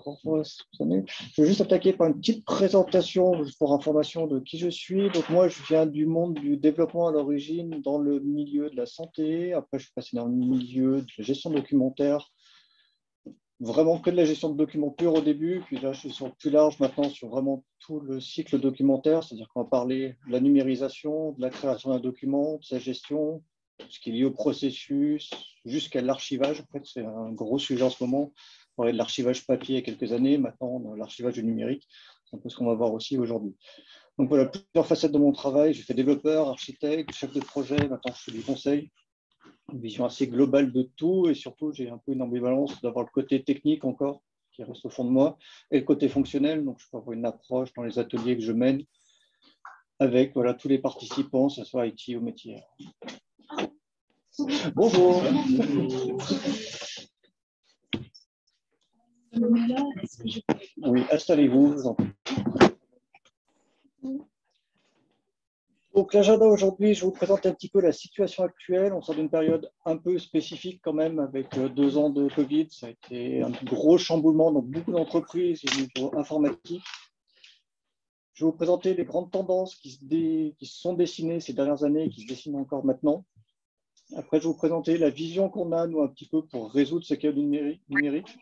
encore cette année. Je vais juste attaquer par une petite présentation pour information de qui je suis. Donc moi, je viens du monde du développement à l'origine dans le milieu de la santé. Après, je suis passé dans le milieu de la gestion documentaire, vraiment que de la gestion de documents pure au début. Puis là, je suis sur plus large maintenant sur vraiment tout le cycle documentaire, c'est-à-dire qu'on va parler de la numérisation, de la création d'un document, de sa gestion, ce qui est lié au processus, jusqu'à l'archivage. En fait, c'est un gros sujet en ce moment. On parlait de l'archivage papier il y a quelques années, maintenant l'archivage du numérique. C'est un peu ce qu'on va voir aussi aujourd'hui. Donc voilà, plusieurs facettes de mon travail. J'ai fait développeur, architecte, chef de projet, maintenant je fais du conseil. Une vision assez globale de tout et surtout, j'ai un peu une ambivalence d'avoir le côté technique encore qui reste au fond de moi et le côté fonctionnel. Donc, je peux avoir une approche dans les ateliers que je mène avec voilà, tous les participants, que ce soit IT ou métier. Bonjour. Oui, installez-vous. Donc l'agenda aujourd'hui, je vais vous présenter un petit peu la situation actuelle. On sort d'une période un peu spécifique quand même avec 2 ans de Covid. Ça a été un gros chamboulement dans beaucoup d'entreprises au niveau informatique. Je vais vous présenter les grandes tendances qui se sont dessinées ces dernières années et qui se dessinent encore maintenant. Après, je vais vous présenter la vision qu'on a, nous, un petit peu pour résoudre ce chaos numérique.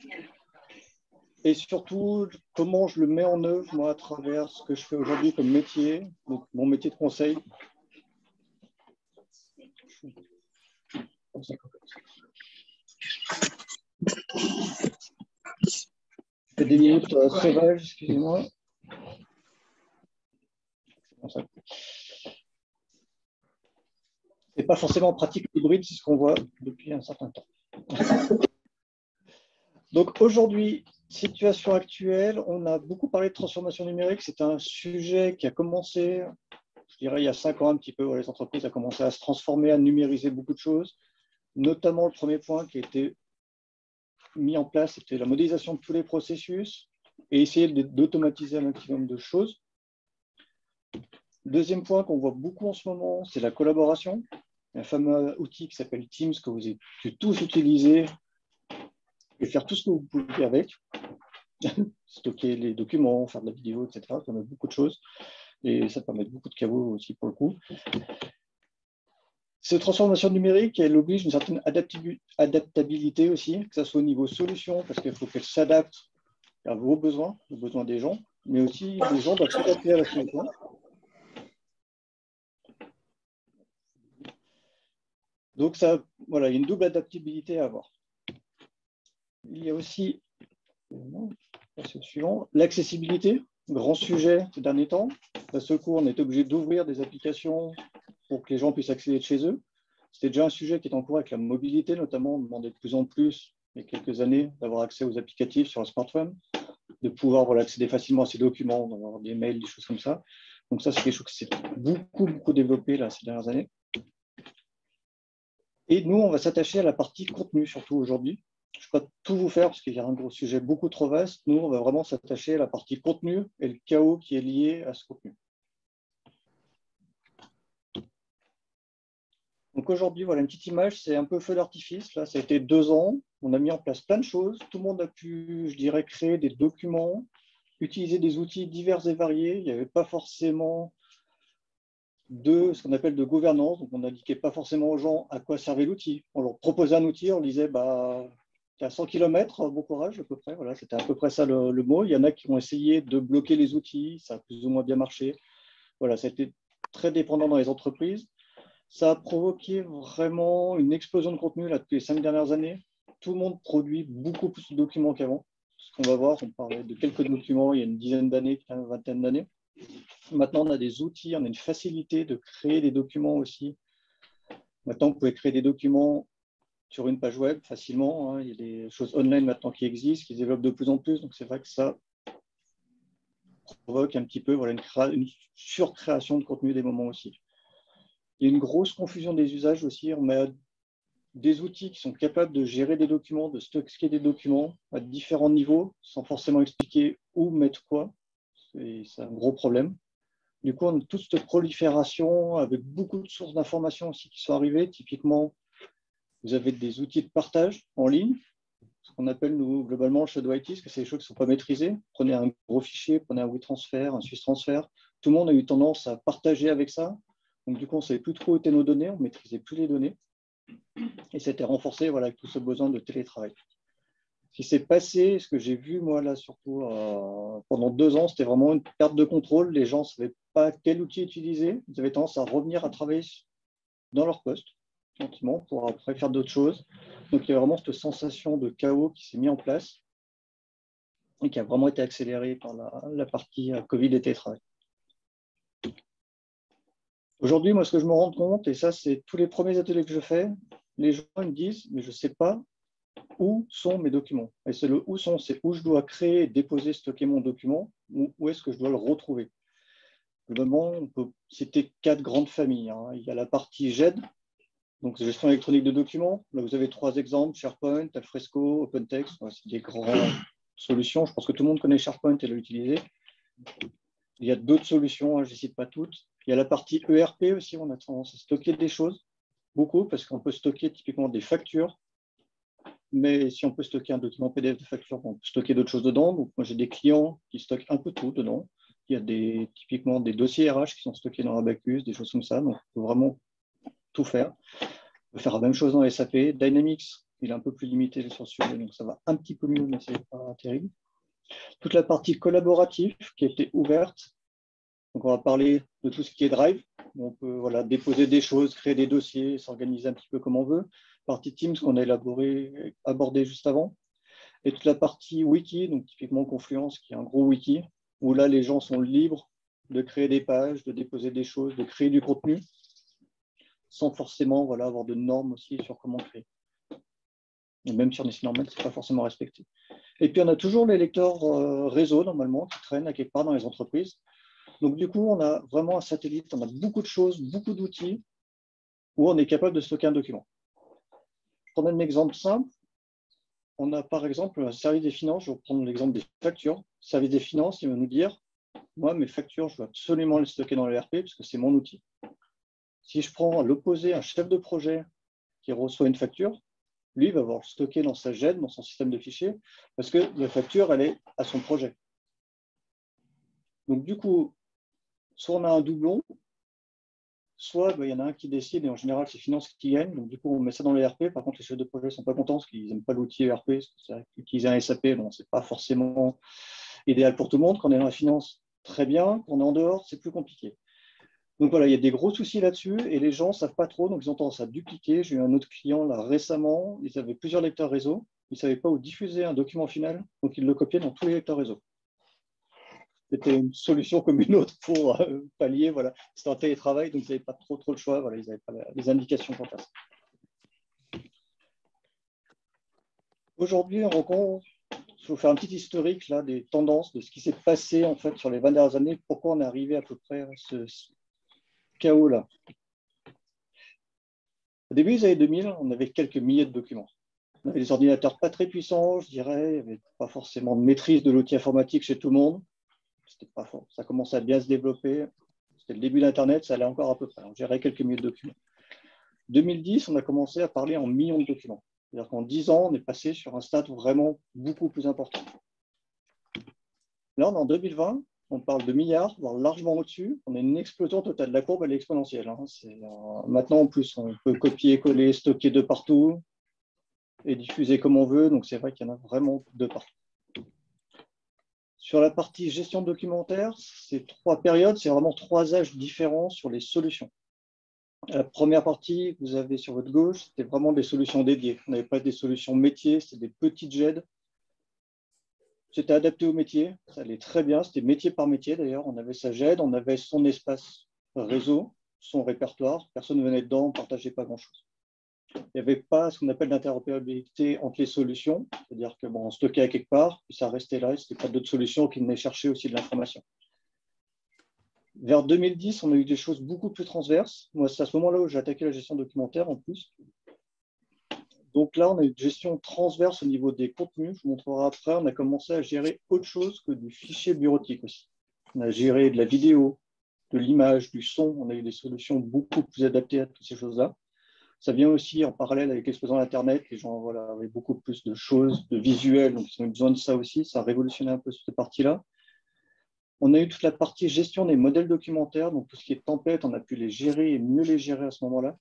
Et surtout, comment je le mets en œuvre, moi, à travers ce que je fais aujourd'hui comme métier, donc mon métier de conseil. Je fais des minutes sauvages, excusez-moi. C'est pas forcément pratique hybride, c'est ce qu'on voit depuis un certain temps. Donc aujourd'hui, situation actuelle, on a beaucoup parlé de transformation numérique. C'est un sujet qui a commencé, je dirais, il y a 5 ans un petit peu. Les entreprises ont commencé à se transformer, à numériser beaucoup de choses. Notamment, le premier point qui a été mis en place, c'était la modélisation de tous les processus et essayer d'automatiser un maximum de choses. Deuxième point qu'on voit beaucoup en ce moment, c'est la collaboration. Un fameux outil qui s'appelle Teams que vous avez pu tous utiliser et faire tout ce que vous pouvez avec. Stocker les documents, faire de la vidéo, etc. Ça permet beaucoup de choses. Et ça permet beaucoup de cadeaux aussi pour le coup. Cette transformation numérique, elle oblige une certaine adaptabilité aussi, que ce soit au niveau solution, parce qu'il faut qu'elle s'adapte à vos besoins, aux besoins des gens, mais aussi les gens doivent s'adapter à la solution. Donc, ça, voilà, il y a une double adaptabilité à avoir. Il y a aussi l'accessibilité, grand sujet ces derniers temps. D'un seul coup, on est obligé d'ouvrir des applications pour que les gens puissent accéder de chez eux. C'était déjà un sujet qui est en cours avec la mobilité, notamment. On demandait de plus en plus, il y a quelques années, d'avoir accès aux applicatifs sur un smartphone, de pouvoir accéder facilement à ces documents, d'avoir des mails, des choses comme ça. Donc ça, c'est quelque chose qui s'est beaucoup développé là, ces dernières années. Et nous, on va s'attacher à la partie contenu, surtout aujourd'hui. Je ne vais pas tout vous faire parce qu'il y a un gros sujet beaucoup trop vaste. Nous, on va vraiment s'attacher à la partie contenu et le chaos qui est lié à ce contenu. Donc aujourd'hui, voilà une petite image, c'est un peu feu d'artifice. Là, ça a été 2 ans. On a mis en place plein de choses. Tout le monde a pu, je dirais, créer des documents, utiliser des outils divers et variés. Il n'y avait pas forcément ce qu'on appelle de gouvernance. Donc on n'indiquait pas forcément aux gens à quoi servait l'outil. On leur proposait un outil, on leur disait tu es à 100 km, bon courage à peu près. Voilà, c'était à peu près ça le mot. Il y en a qui ont essayé de bloquer les outils, ça a plus ou moins bien marché. Voilà, ça a été très dépendant dans les entreprises. Ça a provoqué vraiment une explosion de contenu là, depuis les 5 dernières années. Tout le monde produit beaucoup plus de documents qu'avant. Ce qu'on va voir, on parlait de quelques documents il y a une dizaine d'années, une vingtaine d'années. Maintenant, on a des outils, on a une facilité de créer des documents aussi. Maintenant, vous pouvez créer des documents sur une page web facilement. Il y a des choses online maintenant qui existent, qui se développent de plus en plus. Donc, c'est vrai que ça provoque un petit peu une surcréation de contenu des moments aussi. Il y a une grosse confusion des usages aussi. On met des outils qui sont capables de gérer des documents, de stocker des documents à différents niveaux, sans forcément expliquer où mettre quoi. C'est un gros problème. Du coup, on a toute cette prolifération avec beaucoup de sources d'informations aussi qui sont arrivées. Typiquement, vous avez des outils de partage en ligne. ce qu'on appelle, nous, globalement, le shadow IT, parce que c'est des choses qui ne sont pas maîtrisées. Prenez un gros fichier, prenez un WeTransfer, un SwissTransfer. Tout le monde a eu tendance à partager avec ça. Donc, du coup, on ne savait plus trop où étaient nos données, on ne maîtrisait plus les données. Et c'était renforcé voilà, avec tout ce besoin de télétravail. Ce qui s'est passé, ce que j'ai vu, moi, là, surtout pendant 2 ans, c'était vraiment une perte de contrôle. Les gens ne savaient pas quel outil utiliser. Ils avaient tendance à revenir à travailler dans leur poste, gentiment, pour après faire d'autres choses. Donc, il y a vraiment cette sensation de chaos qui s'est mis en place et qui a vraiment été accélérée par la partie Covid et télétravail. Aujourd'hui, moi, ce que je me rends compte, et ça, c'est tous les premiers ateliers que je fais, les gens me disent, mais je ne sais pas où sont mes documents. Et c'est le où sont, c'est où je dois créer, déposer, stocker mon document, ou où est-ce que je dois le retrouver. Globalement, on peut citer 4 grandes familles. Il y a la partie GED, donc gestion électronique de documents. Là, vous avez 3 exemples, SharePoint, Alfresco, OpenText. C'est des grandes solutions. Je pense que tout le monde connaît SharePoint et l'a utilisé. Il y a d'autres solutions, je ne cite pas toutes. Il y a la partie ERP aussi, on a tendance à stocker des choses, beaucoup, parce qu'on peut stocker typiquement des factures. Mais si on peut stocker un document PDF de facture, on peut stocker d'autres choses dedans. Donc, moi, j'ai des clients qui stockent un peu tout dedans. Il y a typiquement des dossiers RH qui sont stockés dans Abacus, des choses comme ça. Donc, on peut vraiment tout faire. On peut faire la même chose dans SAP. Dynamics, il est un peu plus limité sur ce sujet, donc ça va un petit peu mieux, mais ce n'est pas terrible. Toute la partie collaborative qui a été ouverte. Donc, on va parler de tout ce qui est Drive. On peut déposer des choses, créer des dossiers, s'organiser un petit peu comme on veut. Partie Teams qu'on a abordé juste avant. Et toute la partie Wiki, donc typiquement Confluence, qui est un gros wiki, où là, les gens sont libres de créer des pages, de déposer des choses, de créer du contenu, sans forcément avoir de normes aussi sur comment créer. Et même sur des sites normales, ce n'est pas forcément respecté. Et puis, on a toujours les lecteurs réseau, normalement, qui traînent à quelque part dans les entreprises. Donc, du coup, on a vraiment un satellite, on a beaucoup de choses, beaucoup d'outils où on est capable de stocker un document. Je prends un exemple simple. On a par exemple un service des finances, je vais prendre l'exemple des factures. Le service des finances, il va nous dire, moi, mes factures, je veux absolument les stocker dans le RP parce que c'est mon outil. Si je prends à l'opposé un chef de projet qui reçoit une facture, lui, il va avoir stocké dans sa GED, dans son système de fichiers, parce que la facture, elle est à son projet. Donc, du coup, soit on a un doublon, soit il y en a un qui décide, et en général, c'est Finance qui gagne. Donc, du coup, on met ça dans le RP. Par contre, les chefs de projet ne sont pas contents parce qu'ils n'aiment pas l'outil ERP. Utiliser un SAP, bon, ce n'est pas forcément idéal pour tout le monde. Quand on est dans la finance, très bien. Quand on est en dehors, c'est plus compliqué. Donc, voilà, il y a des gros soucis là-dessus et les gens ne savent pas trop. Donc, ils ont tendance à dupliquer. J'ai eu un autre client là récemment. Ils avaient plusieurs lecteurs réseau. Ils ne savaient pas où diffuser un document final. Donc, ils le copiaient dans tous les lecteurs réseau. C'était une solution comme une autre pour pallier. Voilà. C'était un télétravail, donc ils n'avaient pas trop le choix. Voilà, ils n'avaient pas les indications pour faire ça. Aujourd'hui, je vais vous faire un petit historique là, des tendances, de ce qui s'est passé en fait, sur les 20 dernières années, pourquoi on est arrivé à peu près à ce chaos-là. Au début des années 2000, on avait quelques milliers de documents. On avait des ordinateurs pas très puissants, je dirais. Il n'y avait pas forcément de maîtrise de l'outil informatique chez tout le monde. C'était pas fort. Ça commençait à bien se développer. C'était le début d'Internet, ça allait encore à peu près. On gérait quelques milliers de documents. 2010, on a commencé à parler en millions de documents. C'est-à-dire qu'en 10 ans, on est passé sur un stade vraiment beaucoup plus important. Là, on est en 2020, on parle de milliards, voire largement au-dessus. On a une explosion totale. La courbe, elle est exponentielle. Maintenant, en plus, on peut copier, coller, stocker de partout et diffuser comme on veut. Donc, c'est vrai qu'il y en a vraiment de partout. Sur la partie gestion documentaire, ces 3 périodes, c'est vraiment 3 âges différents sur les solutions. La première partie que vous avez sur votre gauche, c'était vraiment des solutions dédiées. On n'avait pas des solutions métiers, c'était des petites GED. C'était adapté au métier, ça allait très bien, c'était métier par métier d'ailleurs. On avait sa GED, on avait son espace réseau, son répertoire, personne ne venait dedans, on ne partageait pas grand-chose. Il n'y avait pas ce qu'on appelle l'interopérabilité entre les solutions, c'est-à-dire que on stockait à quelque part, puis ça restait là, et ce n'était pas d'autres solutions qui venaient chercher aussi de l'information. Vers 2010, on a eu des choses beaucoup plus transverses. Moi, c'est à ce moment-là où j'ai attaqué la gestion documentaire en plus. Donc là, on a une gestion transverse au niveau des contenus. Je vous montrerai après. On a commencé à gérer autre chose que du fichier bureautique aussi. On a géré de la vidéo, de l'image, du son. On a eu des solutions beaucoup plus adaptées à toutes ces choses-là. Ça vient aussi en parallèle avec l'explosion d'Internet. Les gens voilà, avaient beaucoup plus de choses, de visuels, donc ils ont eu besoin de ça aussi. Ça a révolutionné un peu cette partie-là. On a eu toute la partie gestion des modèles documentaires, donc tout ce qui est tempête, on a pu les gérer et mieux les gérer à ce moment-là.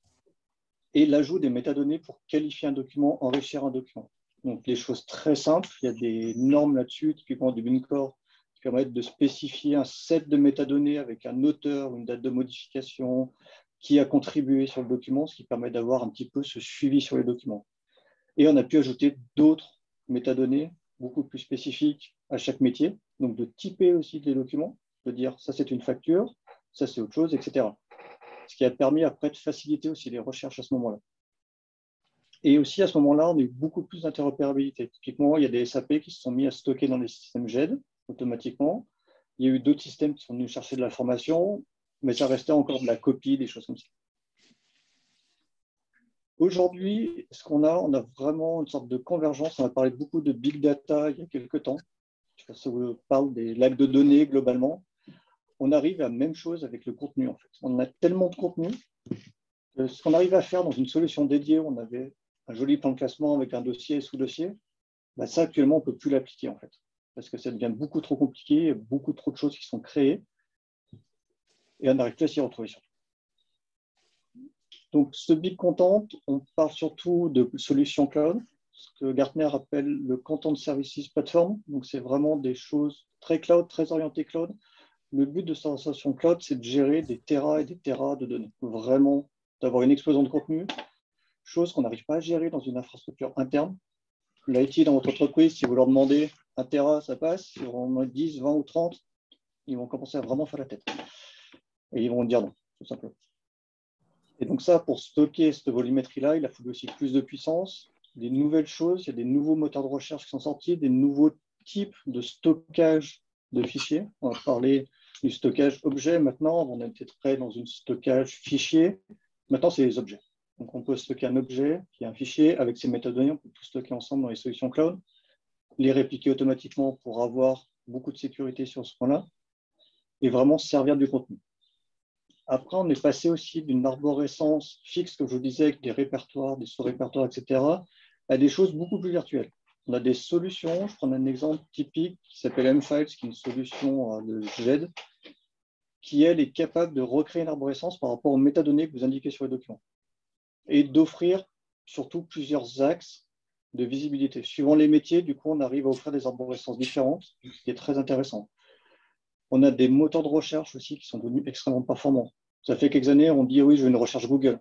Et l'ajout des métadonnées pour qualifier un document, enrichir un document. Donc les choses très simples, il y a des normes là-dessus, typiquement du Bincore, qui permettent de spécifier un set de métadonnées avec un auteur, une date de modification, qui a contribué sur le document, ce qui permet d'avoir un petit peu ce suivi sur les documents. Et on a pu ajouter d'autres métadonnées beaucoup plus spécifiques à chaque métier, donc de typer aussi les documents, de dire ça c'est une facture, ça c'est autre chose, etc. Ce qui a permis après de faciliter aussi les recherches à ce moment-là. Et aussi à ce moment-là, on a eu beaucoup plus d'interopérabilité. Typiquement, il y a des SAP qui se sont mis à stocker dans les systèmes GED automatiquement. Il y a eu d'autres systèmes qui sont venus chercher de l'information, mais ça restait encore de la copie, des choses comme ça. Aujourd'hui, ce qu'on a, on a vraiment une sorte de convergence. On a parlé beaucoup de big data il y a quelques temps. Je sais pas si ça vous parle des lacs de données globalement. On arrive à la même chose avec le contenu, en fait. On a tellement de contenu que ce qu'on arrive à faire dans une solution dédiée, on avait un joli plan de classement avec un dossier et sous-dossier, bah ça, actuellement, on ne peut plus l'appliquer, en fait, parce que ça devient beaucoup trop compliqué, beaucoup trop de choses qui sont créées, et on n'arrive plus à s'y retrouver surtout. Donc, ce Big Content, on parle surtout de solutions cloud, ce que Gartner appelle le Content Services Platform. Donc, c'est vraiment des choses très cloud, très orientées cloud. Le but de cette solution cloud, c'est de gérer des terras et des terras de données. Vraiment, d'avoir une explosion de contenu, chose qu'on n'arrive pas à gérer dans une infrastructure interne. L'IT dans votre entreprise, si vous leur demandez un Tera, ça passe. Si vous en demandez 10, 20 ou 30, ils vont commencer à vraiment faire la tête. Et ils vont dire non, tout simplement. Et donc ça, pour stocker cette volumétrie-là, il a fallu aussi plus de puissance, des nouvelles choses, il y a des nouveaux moteurs de recherche qui sont sortis, des nouveaux types de stockage de fichiers. On va parler du stockage objet maintenant, on était prêt dans un stockage fichier. Maintenant, c'est les objets. Donc on peut stocker un objet qui est un fichier avec ses métadonnées, on peut tout stocker ensemble dans les solutions cloud, les répliquer automatiquement pour avoir beaucoup de sécurité sur ce point-là et vraiment servir du contenu. Après, on est passé aussi d'une arborescence fixe, comme je vous disais, avec des répertoires, des sous-répertoires, etc., à des choses beaucoup plus virtuelles. On a des solutions, je prends un exemple typique qui s'appelle M-Files, qui est une solution de GED, qui, elle, est capable de recréer une arborescence par rapport aux métadonnées que vous indiquez sur les documents et d'offrir surtout plusieurs axes de visibilité. Suivant les métiers, du coup, on arrive à offrir des arborescences différentes, ce qui est très intéressant. On a des moteurs de recherche aussi qui sont devenus extrêmement performants. Ça fait quelques années, on dit oui, je veux une recherche Google.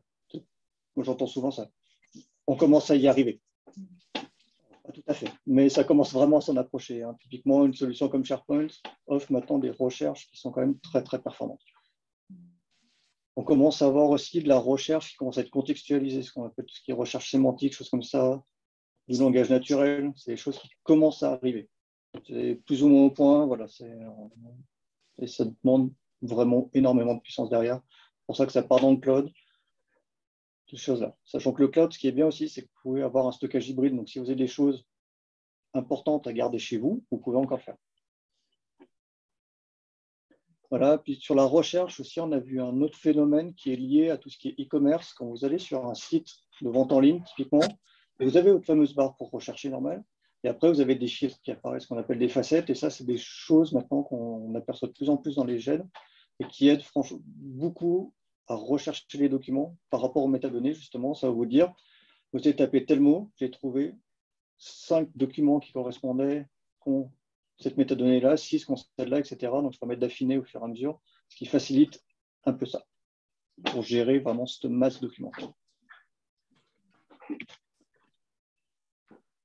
Moi, j'entends souvent ça. On commence à y arriver. Pas tout à fait, mais ça commence vraiment à s'en approcher. Hein. Typiquement, une solution comme SharePoint offre maintenant des recherches qui sont quand même très, très performantes. On commence à avoir aussi de la recherche qui commence à être contextualisée, ce qu'on appelle tout ce qui est recherche sémantique, choses comme ça, du langage naturel. C'est des choses qui commencent à arriver. C'est plus ou moins au point, voilà, et ça demande vraiment énormément de puissance derrière. C'est pour ça que ça part dans le cloud, ces choses-là. Sachant que le cloud, ce qui est bien aussi, c'est que vous pouvez avoir un stockage hybride. Donc, si vous avez des choses importantes à garder chez vous, vous pouvez encore le faire. Voilà. Puis sur la recherche aussi, on a vu un autre phénomène qui est lié à tout ce qui est e-commerce. Quand vous allez sur un site de vente en ligne, typiquement, vous avez votre fameuse barre pour rechercher normal. Et après, vous avez des filtres qui apparaissent, qu'on appelle des facettes. Et ça, c'est des choses maintenant qu'on aperçoit de plus en plus dans les GED et qui aident franchement beaucoup à rechercher les documents par rapport aux métadonnées. Justement, ça va vous dire, vous avez tapé tel mot, j'ai trouvé 5 documents qui correspondaient, cette métadonnée-là, 6 qu'on celle-là, etc. Donc, ça permet d'affiner au fur et à mesure, ce qui facilite un peu ça, pour gérer vraiment cette masse de documents.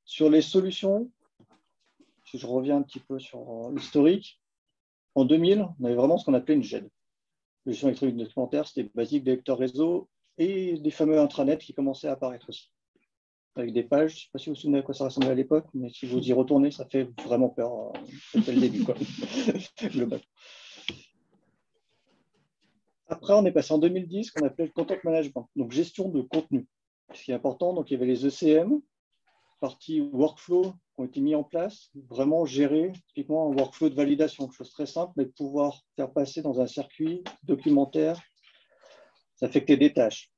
Sur les solutions, si je reviens un petit peu sur l'historique, en 2000, on avait vraiment ce qu'on appelait une GED. La gestion électronique documentaire, c'était basique des lecteurs réseau et des fameux intranets qui commençaient à apparaître aussi. Avec des pages, je ne sais pas si vous vous souvenez à quoi ça ressemblait à l'époque, mais si vous y retournez, ça fait vraiment peur. C'était le début, quoi. Global. Après, on est passé en 2010, qu'on appelait le content management, donc gestion de contenu. Ce qui est important, donc il y avait les ECM, partie workflow qui ont été mis en place, vraiment gérer typiquement un workflow de validation, chose très simple, mais de pouvoir faire passer dans un circuit documentaire, s'affecter des tâches.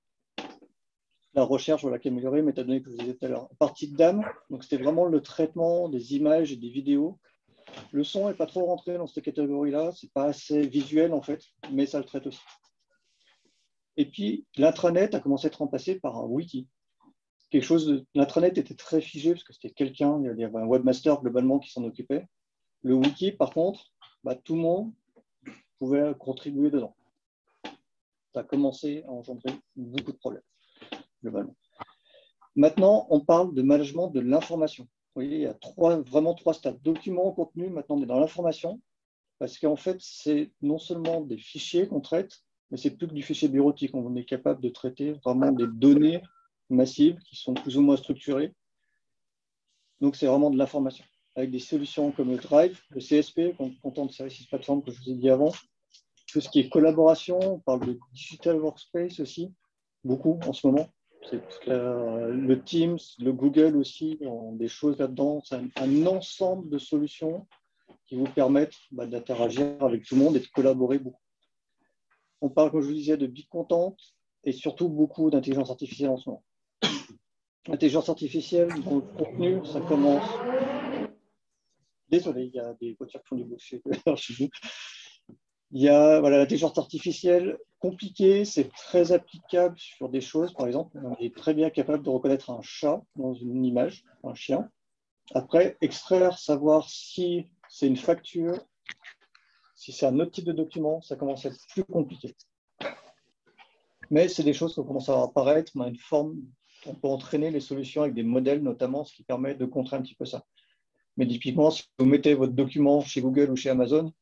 La recherche, voilà, qui est améliorée, métadonnées que je vous disais tout à l'heure. La partie de DAM, donc c'était vraiment le traitement des images et des vidéos. Le son n'est pas trop rentré dans cette catégorie-là, c'est pas assez visuel en fait, mais ça le traite aussi. Et puis l'intranet a commencé à être remplacé par un wiki. L'intranet était très figé parce que c'était quelqu'un, il y avait un webmaster globalement qui s'en occupait. Le wiki, par contre, tout le monde pouvait contribuer dedans. Ça a commencé à engendrer beaucoup de problèmes, globalement. Maintenant, on parle de management de l'information. Vous voyez, il y a vraiment trois stades. Document, contenu, maintenant on est dans l'information, parce qu'en fait, c'est non seulement des fichiers qu'on traite, mais c'est plus que du fichier bureautique. On est capable de traiter vraiment des données massives qui sont plus ou moins structurées. Donc, c'est vraiment de l'information, avec des solutions comme le Drive, le CSP, Content Services Platform, que je vous ai dit avant. Tout ce qui est collaboration, on parle de Digital Workspace aussi, beaucoup en ce moment. Le Teams, le Google aussi, ont des choses là-dedans. C'est un ensemble de solutions qui vous permettent d'interagir avec tout le monde et de collaborer beaucoup. On parle, comme je vous disais, de big content et surtout beaucoup d'intelligence artificielle en ce moment. L'intelligence artificielle, dans le contenu, ça commence. Désolé, il y a des voitures qui font du bruit chez vous. Il y a l'intelligence artificielle compliquée, c'est très applicable sur des choses. Par exemple, on est très bien capable de reconnaître un chat dans une image, un chien. Après, extraire, savoir si c'est une facture, si c'est un autre type de document, ça commence à être plus compliqué. Mais c'est des choses qui commencent à apparaître. On a une forme, on peut entraîner les solutions avec des modèles notamment, ce qui permet de contrer un petit peu ça. Mais typiquement, si vous mettez votre document chez Google ou chez Amazon,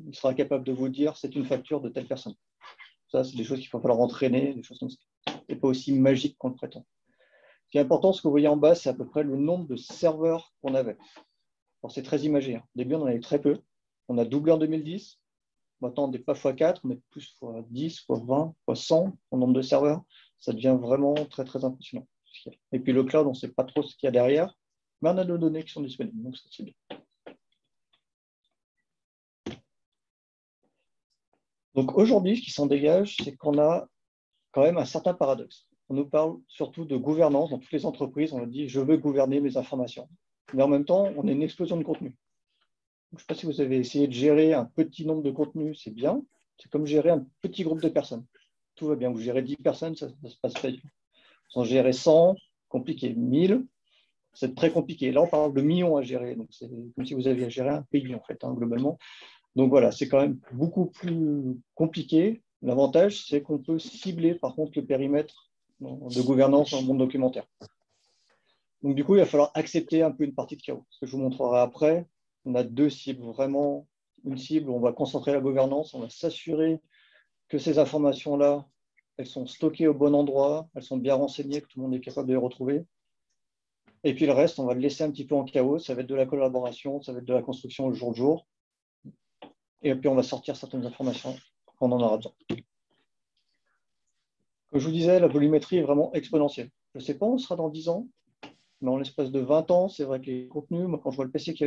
il sera capable de vous dire c'est une facture de telle personne. Ça, c'est des choses qu'il va falloir entraîner, des choses comme ça. Ce n'est pas aussi magique qu'on le prétend. Ce qui est important, ce que vous voyez en bas, c'est à peu près le nombre de serveurs qu'on avait. Alors, c'est très imagé. Au début, on en avait très peu. On a doublé en 2010. Maintenant, on n'est pas x4, on est plus x10, x20, x100 en nombre de serveurs. Ça devient vraiment très, très impressionnant. Et puis le cloud, on ne sait pas trop ce qu'il y a derrière, mais on a nos données qui sont disponibles, donc c'est bien. Donc aujourd'hui, ce qui s'en dégage, c'est qu'on a quand même un certain paradoxe. On nous parle surtout de gouvernance dans toutes les entreprises. On nous dit, je veux gouverner mes informations. Mais en même temps, on a une explosion de contenu. Je ne sais pas si vous avez essayé de gérer un petit nombre de contenus, c'est bien. C'est comme gérer un petit groupe de personnes. Tout va bien. Vous gérez 10 personnes, ça se passe pas bien. Vous en gérez 100, compliqué. 1000, c'est très compliqué. Là, on parle de millions à gérer. Donc, c'est comme si vous aviez à gérer un pays, en fait, globalement. Donc, voilà, c'est quand même beaucoup plus compliqué. L'avantage, c'est qu'on peut cibler, par contre, le périmètre de gouvernance dans le monde documentaire. Donc, du coup, il va falloir accepter un peu une partie de chaos. Ce que je vous montrerai après, on a deux cibles, vraiment une cible où on va concentrer la gouvernance, on va s'assurer que ces informations-là, elles sont stockées au bon endroit, elles sont bien renseignées, que tout le monde est capable de les retrouver. Et puis le reste, on va le laisser un petit peu en chaos, ça va être de la collaboration, ça va être de la construction au jour le jour. Et puis on va sortir certaines informations quand on en aura besoin. Comme je vous disais, la volumétrie est vraiment exponentielle. Je ne sais pas où on sera dans 10 ans, mais en l'espace de 20 ans, c'est vrai que les contenus, moi, quand je vois le PC que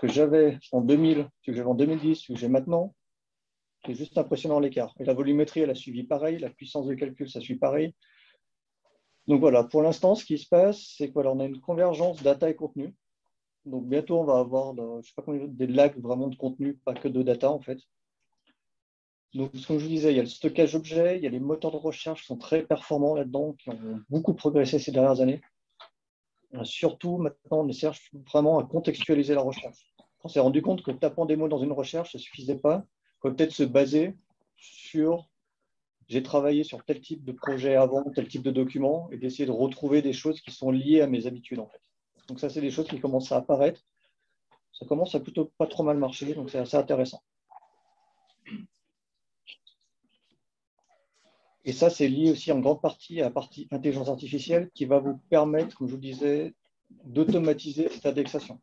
j'avais en 2000, que j'avais en 2010, que j'ai maintenant, c'est juste impressionnant l'écart. Et la volumétrie, elle a suivi pareil, la puissance de calcul, ça suit pareil. Donc voilà, pour l'instant, ce qui se passe, c'est qu'on a une convergence data et contenu. Donc bientôt, on va avoir, je ne sais pas combien, des lags vraiment de contenu, pas que de data en fait. Donc, comme je vous disais, il y a le stockage d'objets, il y a les moteurs de recherche qui sont très performants là-dedans, qui ont beaucoup progressé ces dernières années. Surtout, maintenant, on cherche vraiment à contextualiser la recherche. On s'est rendu compte que tapant des mots dans une recherche, ça ne suffisait pas. Il faut peut-être se baser sur j'ai travaillé sur tel type de projet avant, tel type de document, et d'essayer de retrouver des choses qui sont liées à mes habitudes, en fait. Donc ça, c'est des choses qui commencent à apparaître. Ça commence à plutôt pas trop mal marcher, donc c'est assez intéressant. Et ça, c'est lié aussi en grande partie à la partie intelligence artificielle qui va vous permettre, comme je vous disais, d'automatiser cette indexation.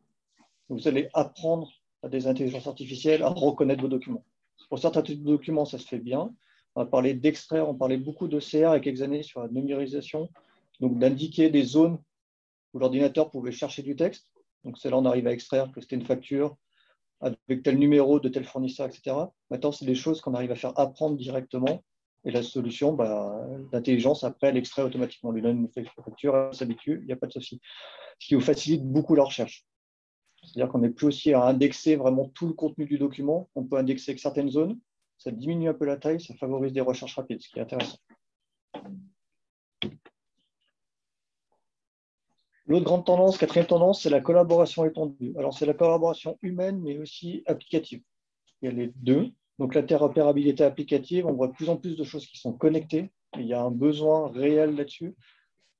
Vous allez apprendre à des intelligences artificielles à reconnaître vos documents. Pour certains types de documents, ça se fait bien. On va parler d'extraire, on parlait beaucoup d'OCR il y a quelques années sur la numérisation, donc d'indiquer des zones où l'ordinateur pouvait chercher du texte. Donc c'est là on arrive à extraire que c'était une facture avec tel numéro de tel fournisseur, etc. Maintenant, c'est des choses qu'on arrive à faire apprendre directement Et la solution, l'intelligence, après, elle extrait automatiquement. On lui donne une facture, elle s'habitue, il n'y a pas de souci. Ce qui vous facilite beaucoup la recherche. C'est-à-dire qu'on n'est plus aussi à indexer vraiment tout le contenu du document. On peut indexer que certaines zones. Ça diminue un peu la taille, ça favorise des recherches rapides, ce qui est intéressant. L'autre grande tendance, quatrième tendance, c'est la collaboration étendue. Alors, c'est la collaboration humaine, mais aussi applicative. Il y a les deux. Donc, l'interopérabilité applicative, on voit de plus en plus de choses qui sont connectées. Il y a un besoin réel là-dessus.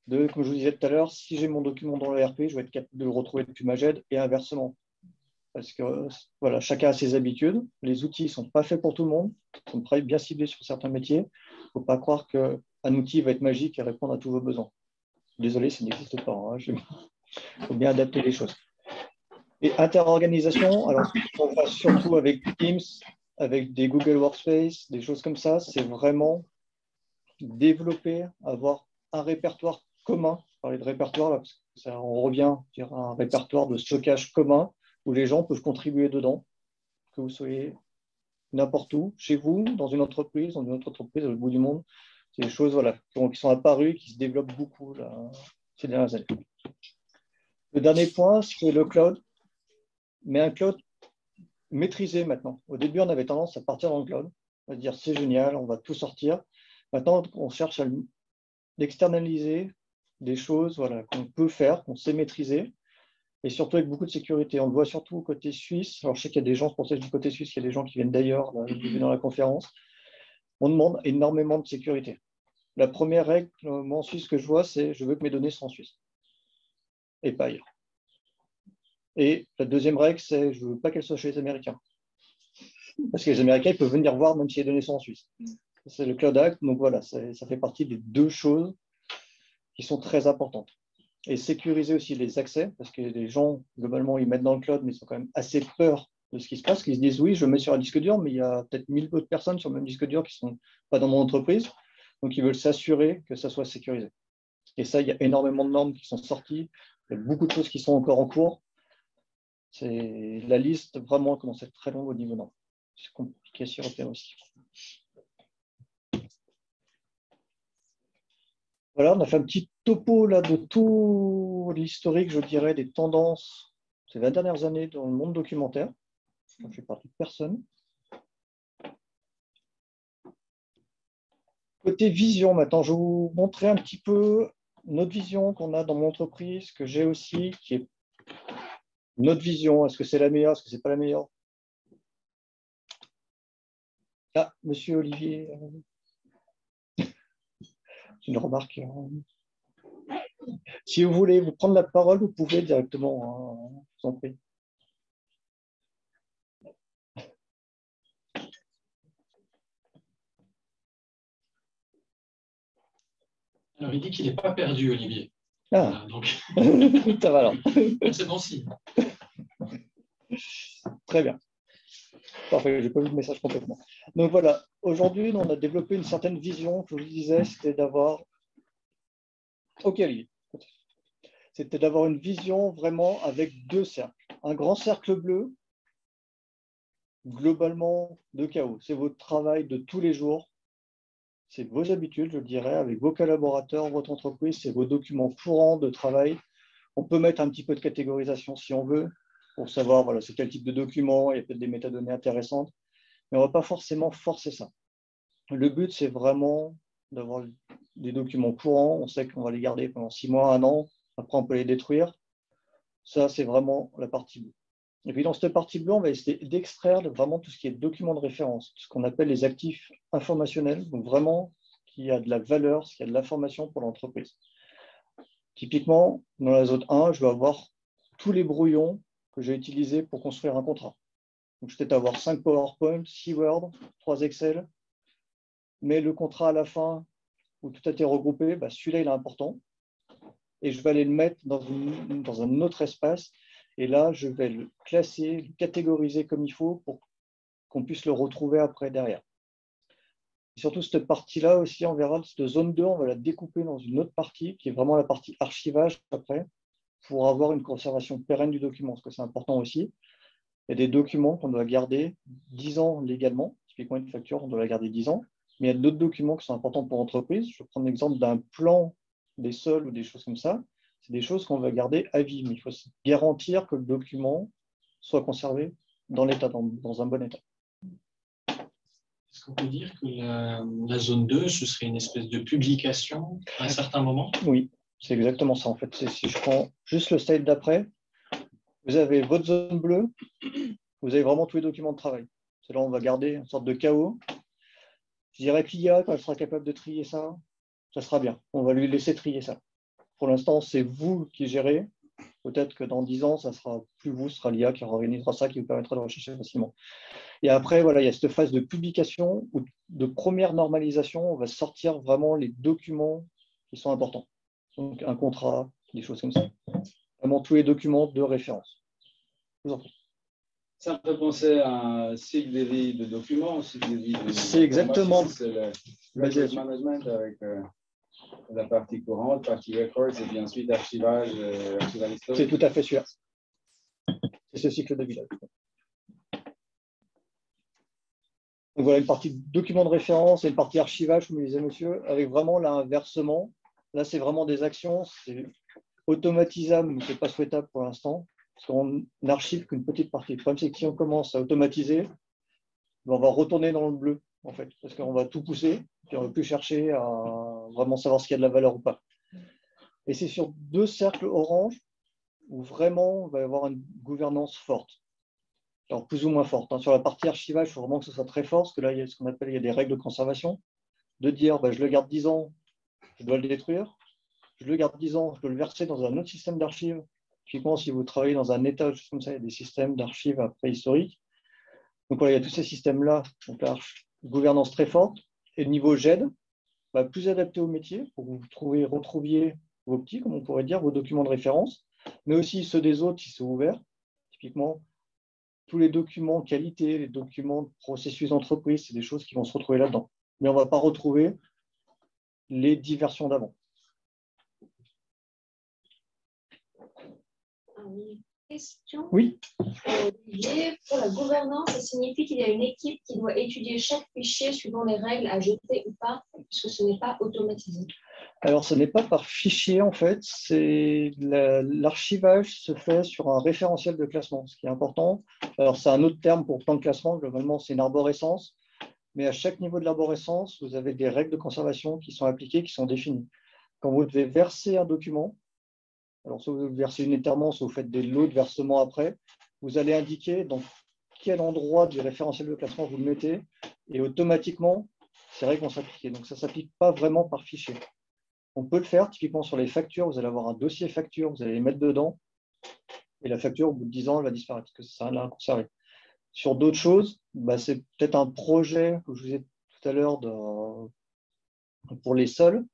Comme je vous disais tout à l'heure, si j'ai mon document dans le RP, je vais être capable de le retrouver depuis Maged et inversement. Parce que voilà, chacun a ses habitudes. Les outils ne sont pas faits pour tout le monde. Ils sont bien ciblés sur certains métiers. Il ne faut pas croire qu'un outil va être magique et répondre à tous vos besoins. Désolé, ça n'existe pas. Hein. Il faut bien adapter les choses. Et interorganisation, alors on va surtout avec Teams, avec des Google Workspace, des choses comme ça, c'est vraiment développer, avoir un répertoire commun. Parler de répertoire, là, parce que ça, on revient sur un répertoire de stockage commun où les gens peuvent contribuer dedans, que vous soyez n'importe où, chez vous, dans une autre entreprise, au bout du monde. C'est des choses voilà, qui sont apparues, qui se développent beaucoup là, ces dernières années. Le dernier point, c'est le cloud, mais un cloud maîtrisé maintenant. Au début, on avait tendance à partir dans le cloud, à dire c'est génial, on va tout sortir. Maintenant, on cherche à externaliser des choses voilà, qu'on peut faire, qu'on sait maîtriser, et surtout avec beaucoup de sécurité. On le voit surtout côté suisse. Alors, je sais qu'il y a des gens, c'est pour ça que je dis côté suisse, il y a des gens qui viennent d'ailleurs, dans la conférence. On demande énormément de sécurité. La première règle en Suisse que je vois, c'est je veux que mes données soient en Suisse et pas ailleurs. Et la deuxième règle, c'est je ne veux pas qu'elles soient chez les Américains. Parce que les Américains ils peuvent venir voir même si les données sont en Suisse. C'est le Cloud Act, donc voilà, ça fait partie des deux choses qui sont très importantes. Et sécuriser aussi les accès, parce que les gens, globalement, ils mettent dans le cloud, mais ils ont quand même assez peur de ce qui se passe, qu'ils se disent oui, je mets sur un disque dur, mais il y a peut-être 1000 autres personnes sur le même disque dur qui ne sont pas dans mon entreprise. Donc, ils veulent s'assurer que ça soit sécurisé. Et ça, il y a énormément de normes qui sont sorties. Il y a beaucoup de choses qui sont encore en cours. La liste vraiment commence à être très longue au niveau normes. C'est compliqué sur européen aussi. Voilà, on a fait un petit topo là, de tout l'historique, je dirais, des tendances ces 20 dernières années dans le monde documentaire. Je fais partie de personne. Côté vision, maintenant, je vais vous montrer un petit peu notre vision qu'on a dans mon entreprise, que j'ai aussi, qui est notre vision. Est-ce que c'est la meilleure? Est-ce que c'est pas la meilleure? Ah, monsieur Olivier, une remarque. Si vous voulez vous prendre la parole, vous pouvez directement, hein, je vous en prie. Alors, il dit qu'il n'est pas perdu, Olivier. Ah, donc... ça va alors. C'est bon signe. Très bien. Parfait, je n'ai pas vu le message complètement. Donc voilà, aujourd'hui, on a développé une certaine vision, que je vous disais, c'était d'avoir. Ok, Olivier. C'était d'avoir une vision vraiment avec deux cercles. Un grand cercle bleu, globalement de chaos. C'est votre travail de tous les jours. C'est vos habitudes, je dirais, avec vos collaborateurs, votre entreprise, c'est vos documents courants de travail. On peut mettre un petit peu de catégorisation si on veut, pour savoir voilà, c'est quel type de document, il y a peut-être des métadonnées intéressantes, mais on ne va pas forcément forcer ça. Le but, c'est vraiment d'avoir des documents courants, on sait qu'on va les garder pendant 6 mois, 1 an, après on peut les détruire. Ça, c'est vraiment la partie bleue. Et puis dans cette partie bleue, on va essayer d'extraire vraiment tout ce qui est documents de référence, ce qu'on appelle les actifs informationnels, donc vraiment qui a de la valeur, ce qui a de l'information pour l'entreprise. Typiquement, dans la zone 1, je vais avoir tous les brouillons que j'ai utilisés pour construire un contrat. Donc, je vais peut-être avoir 5 PowerPoint, 6 Word, 3 Excel, mais le contrat à la fin, où tout a été regroupé, celui-là, il est important. Et je vais aller le mettre dans un autre espace. Et là, je vais le classer, le catégoriser comme il faut pour qu'on puisse le retrouver après derrière. Et surtout, cette partie-là aussi, on verra, cette zone 2, on va la découper dans une autre partie, qui est vraiment la partie archivage après, pour avoir une conservation pérenne du document, parce que c'est important aussi. Il y a des documents qu'on doit garder 10 ans légalement. Typiquement, une facture, on doit la garder 10 ans. Mais il y a d'autres documents qui sont importants pour l'entreprise. Je vais prendre l'exemple d'un plan des sols ou des choses comme ça. C'est des choses qu'on va garder à vie, mais il faut se garantir que le document soit conservé dans l'état, dans un bon état. Est-ce qu'on peut dire que la zone 2, ce serait une espèce de publication à un certain moment? Oui, c'est exactement ça en fait. Si je prends juste le slide d'après, vous avez votre zone bleue, vous avez vraiment tous les documents de travail. C'est là où on va garder une sorte de chaos. Je dirais que l'IA, quand elle sera capable de trier ça, ça sera bien. On va lui laisser trier ça. Pour l'instant, c'est vous qui gérez. Peut-être que dans 10 ans, ça sera plus vous, ce sera l'IA qui organisera ça, qui vous permettra de rechercher facilement. Et après, voilà, il y a cette phase de publication ou de première normalisation. On va sortir vraiment les documents qui sont importants. Donc, un contrat, des choses comme ça. Vraiment tous les documents de référence. Je vous en prie. Ça me fait penser à un cycle de vie de documents, un cycle de vie de... C'est exactement. C'est le record management avec la partie courante, partie records, et puis ensuite archivage historique. C'est tout à fait sûr. C'est ce cycle de vie-là. Donc voilà une partie document de référence et une partie archivage, comme le disait monsieur, avec vraiment l'inversement. Là, c'est vraiment des actions, c'est automatisable, mais ce n'est pas souhaitable pour l'instant, parce qu'on n'archive qu'une petite partie. Le problème, c'est que si on commence à automatiser, on va retourner dans le bleu, en fait, parce qu'on va tout pousser, puis on ne va plus chercher à vraiment savoir ce qu'il y a de la valeur ou pas. Et c'est sur 2 cercles orange où vraiment on va avoir une gouvernance forte. Alors plus ou moins forte. Hein. Sur la partie archivage, il faut vraiment que ce soit très fort, parce que là, il y a ce qu'on appelle, il y a des règles de conservation, de dire, je le garde 10 ans, je dois le détruire. Je le garde 10 ans, je peux le verser dans un autre système d'archives. Typiquement, si vous travaillez dans un état, juste comme ça, il y a des systèmes d'archives préhistoriques. Donc voilà, il y a tous ces systèmes-là. Donc la gouvernance très forte. Et le niveau GED, plus adapté au métier, pour que vous retrouviez vos petits, comme on pourrait dire, vos documents de référence, mais aussi ceux des autres qui sont ouverts. Typiquement, tous les documents qualité, les documents de processus d'entreprise, c'est des choses qui vont se retrouver là-dedans. Mais on ne va pas retrouver les 10 versions d'avant. Une question. Oui. Pour la gouvernance, ça signifie qu'il y a une équipe qui doit étudier chaque fichier suivant les règles à jeter ou pas, puisque ce n'est pas automatisé. Alors, ce n'est pas par fichier, en fait. L'archivage se fait sur un référentiel de classement, ce qui est important. Alors, c'est un autre terme pour plan de classement. Globalement, c'est une arborescence. Mais à chaque niveau de l'arborescence, vous avez des règles de conservation qui sont appliquées, qui sont définies. Quand vous devez verser un document, alors soit vous versez unitairement, soit vous faites des lots de versement après, vous allez indiquer dans quel endroit du référentiel de classement vous le mettez, et automatiquement, ces règles vont s'appliquer. Donc, ça ne s'applique pas vraiment par fichier. On peut le faire, typiquement sur les factures, vous allez avoir un dossier facture, vous allez les mettre dedans, et la facture, au bout de 10 ans, elle va disparaître, parce que ça l'a conservé. Sur d'autres choses, c'est peut-être un projet que je vous ai dit tout à l'heure pour les sols,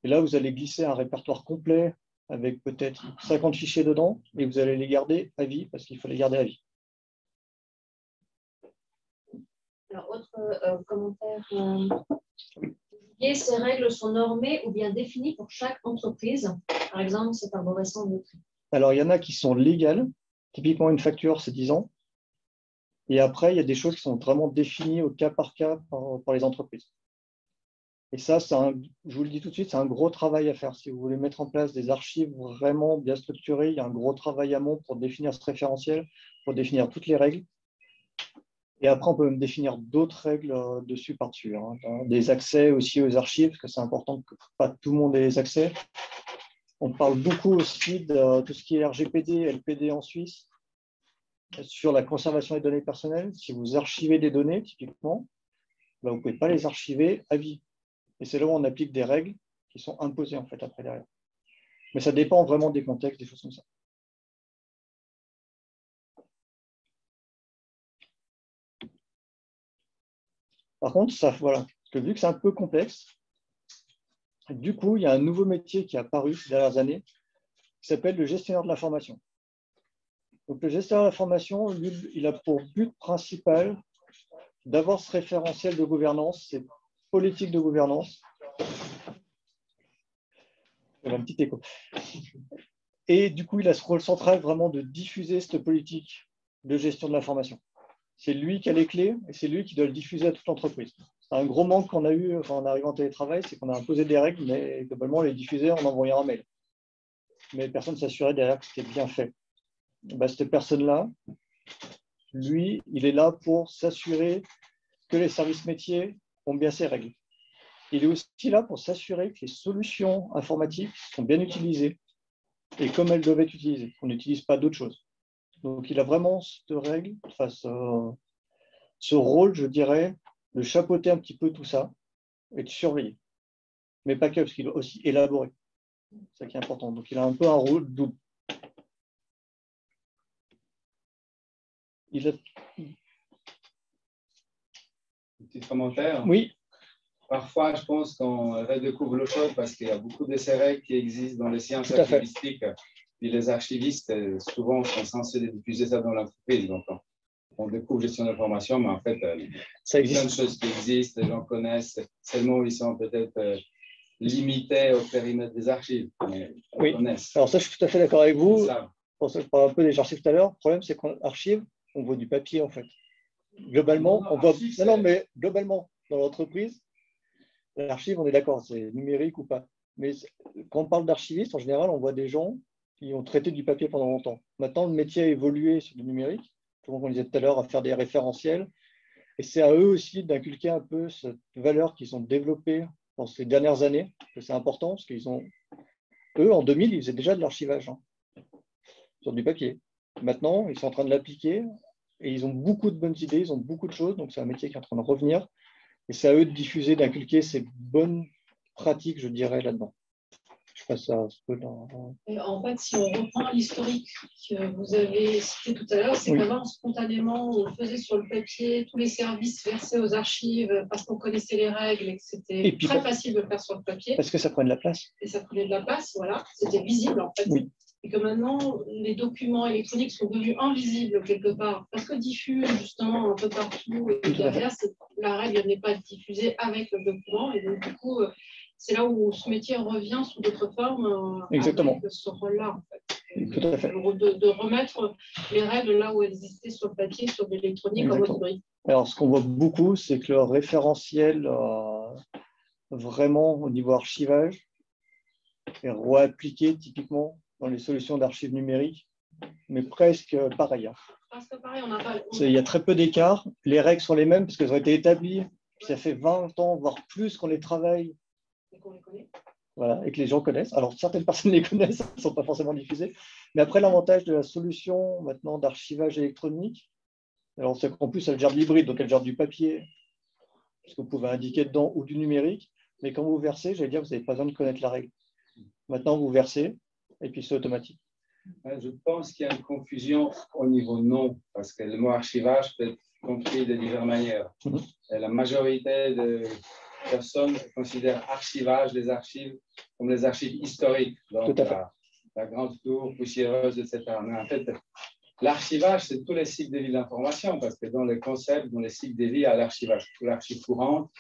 et là, vous allez glisser un répertoire complet avec peut-être 50 fichiers dedans, et vous allez les garder à vie, parce qu'il faut les garder à vie. Alors, autre commentaire. Ces règles sont normées ou bien définies pour chaque entreprise. Par exemple, cette arborescence de tri. Alors, il y en a qui sont légales. Typiquement, une facture, c'est 10 ans. Et après, il y a des choses qui sont vraiment définies au cas par cas par les entreprises. Et ça, je vous le dis tout de suite, c'est un gros travail à faire. Si vous voulez mettre en place des archives vraiment bien structurées, il y a un gros travail amont pour définir ce référentiel, pour définir toutes les règles. Et après, on peut même définir d'autres règles dessus par-dessus. Hein. Des accès aussi aux archives, parce que c'est important que pas tout le monde ait les accès. On parle beaucoup aussi de tout ce qui est RGPD, LPD en Suisse, sur la conservation des données personnelles. Si vous archivez des données, typiquement, vous ne pouvez pas les archiver à vie. Et c'est là où on applique des règles qui sont imposées en fait après derrière. Mais ça dépend vraiment des contextes, des choses comme ça. Par contre, voilà, parce que vu que c'est un peu complexe, du coup, il y a un nouveau métier qui est apparu ces dernières années, qui s'appelle le gestionnaire de l'information. Donc, le gestionnaire de l'information, lui, il a pour but principal d'avoir ce référentiel de gouvernance, ces politiques de gouvernance. Il y a un petit écho. Et du coup, il a ce rôle central vraiment de diffuser cette politique de gestion de l'information. C'est lui qui a les clés et c'est lui qui doit le diffuser à toute l'entreprise. Un gros manque qu'on a eu quand on arrive en télétravail, c'est qu'on a imposé des règles, mais globalement, on les diffusait en envoyant un mail. Mais personne ne s'assurait derrière que c'était bien fait. Ben, cette personne-là, lui, il est là pour s'assurer que les services métiers ont bien ces règles. Il est aussi là pour s'assurer que les solutions informatiques sont bien utilisées et comme elles doivent être utilisées. On n'utilise pas d'autres choses. Donc, il a vraiment cette règle, ce rôle, je dirais, de chapeauter un petit peu tout ça et de surveiller. Mais pas que, parce qu'il doit aussi élaborer. C'est ça qui est important. Donc, il a un peu un rôle double. Un petit commentaire. Oui. Parfois, je pense qu'on redécouvre le code parce qu'il y a beaucoup de ces règles qui existent dans les sciences archivistiques. Puis les archivistes, souvent, sont censés diffuser ça dans l'entreprise. Donc, on découvre gestion d'information, mais en fait, ça existe. Plein de choses qui existent, les gens connaissent, seulement ils sont peut-être limités au périmètre des archives. Mais oui. Connaissent. Alors ça, je suis tout à fait d'accord avec vous. Pour ça, je parlais un peu des archives tout à l'heure. Le problème, c'est qu'en archive, on voit du papier, en fait. Globalement, on voit. Non, mais globalement, dans l'entreprise, l'archive, on est d'accord, c'est numérique ou pas. Mais quand on parle d'archivistes, en général, on voit des gens qui ont traité du papier pendant longtemps. Maintenant, le métier a évolué sur le numérique. Comme on disait tout à l'heure, à faire des référentiels. Et c'est à eux aussi d'inculquer un peu cette valeur qu'ils ont développée dans ces dernières années. C'est important parce qu'ils ont, eux, en 2000, ils faisaient déjà de l'archivage sur du papier. Maintenant, ils sont en train de l'appliquer et ils ont beaucoup de bonnes idées, ils ont beaucoup de choses. Donc, c'est un métier qui est en train de revenir. Et c'est à eux de diffuser, d'inculquer ces bonnes pratiques, je dirais, là-dedans. Je passe ça un peu dans... En fait, si on reprend l'historique que vous avez cité tout à l'heure, c'est qu'avant, spontanément, on faisait sur le papier tous les services versés aux archives parce qu'on connaissait les règles et que c'était très facile de le faire sur le papier. Parce que ça prenait de la place. Et ça prenait de la place, voilà. C'était visible, en fait. Oui. Et que maintenant, les documents électroniques sont devenus invisibles quelque part parce que diffusent justement un peu partout. Et derrière, la règle n'est pas diffusée avec le document. Et donc, du coup, c'est là où ce métier revient sous d'autres formes. Exactement. Avec ce rôle-là, en fait. Tout à fait. De remettre les règles là où elles existaient sur le papier, sur l'électronique en mode hybride. Alors, ce qu'on voit beaucoup, c'est que le référentiel, vraiment au niveau archivage, est réappliqué typiquement dans les solutions d'archives numériques, mais presque pareil. Presque pareil, on a pas... Il y a très peu d'écart. Les règles sont les mêmes parce qu'elles ont été établies. Ça fait 20 ans, voire plus qu'on les travaille. Et qu'on les connaît. Voilà, et que les gens connaissent. Alors, certaines personnes les connaissent, elles ne sont pas forcément diffusées. Mais après, l'avantage de la solution maintenant d'archivage électronique, alors c'est qu'en plus, elle gère de l'hybride, donc elle gère du papier, parce que vous pouvez indiquer dedans, ou du numérique. Mais quand vous versez, j'allais dire, vous n'avez pas besoin de connaître la règle. Maintenant, vous versez, et puis c'est automatique. Je pense qu'il y a une confusion au niveau nom, parce que le mot archivage peut être compris de diverses manières. La majorité de personnes considèrent archivage des archives comme les archives historiques, donc la grande tour poussiéreuse, etc. Mais en fait, l'archivage, c'est tous les cycles de vie de l'information, parce que dans les concepts, dans les cycles de vie, il y a l'archivage. L'archive courante,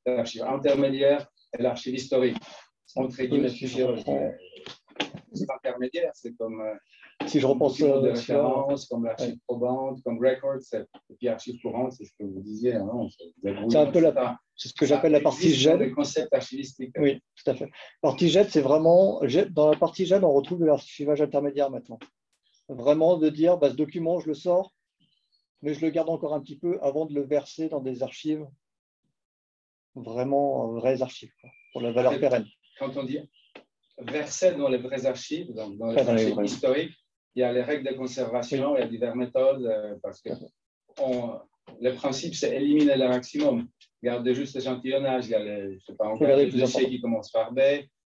l'archive intermédiaire et l'archive historique. Entre guillemets, poussiéreuse. Intermédiaire, c'est comme si je repense de référence, comme l'archive probante, comme records, et puis archive courante, c'est ce que vous disiez. C'est un peu c'est ce que j'appelle la partie GED. Des concepts archivistiques. Oui, tout à fait. La partie GED, c'est vraiment dans la partie GED, on retrouve de l'archivage intermédiaire maintenant. Vraiment de dire, ce document, je le sors, mais je le garde encore un petit peu avant de le verser dans des archives, vraiment vraies archives, pour la valeur pérenne. Quand on dit verser dans les vraies archives, donc dans les archives historiques, il y a les règles de conservation, il y a diverses méthodes, parce que le principe, c'est éliminer le maximum. Garder juste l'échantillonnage, il y a les dossiers qui commencent par B,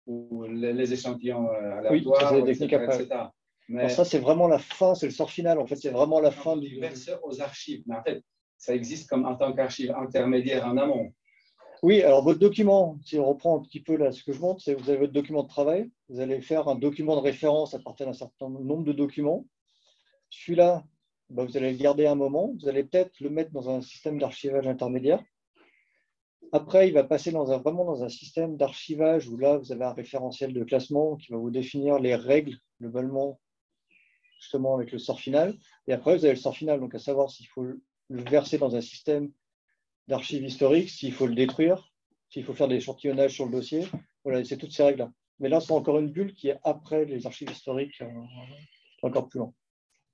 ou les échantillons aléatoires, etc. Mais alors ça, c'est vraiment la fin, c'est le sort final. En fait, c'est vraiment la fin du verseur aux archives. Mais en fait, ça existe comme en tant qu'archive intermédiaire en amont. Oui, alors votre document, si on reprend un petit peu là, ce que je montre, c'est que vous avez votre document de travail. Vous allez faire un document de référence à partir d'un certain nombre de documents. Celui-là, vous allez le garder un moment. Vous allez peut-être le mettre dans un système d'archivage intermédiaire. Après, il va passer vraiment dans un système d'archivage où là, vous avez un référentiel de classement qui va vous définir les règles globalement, justement avec le sort final. Et après, vous avez le sort final, donc à savoir s'il faut le verser dans un système d'archives historiques, s'il faut le détruire, s'il faut faire des échantillonnages sur le dossier. Voilà, c'est toutes ces règles-là. Mais là, c'est encore une bulle qui est après les archives historiques, encore plus loin.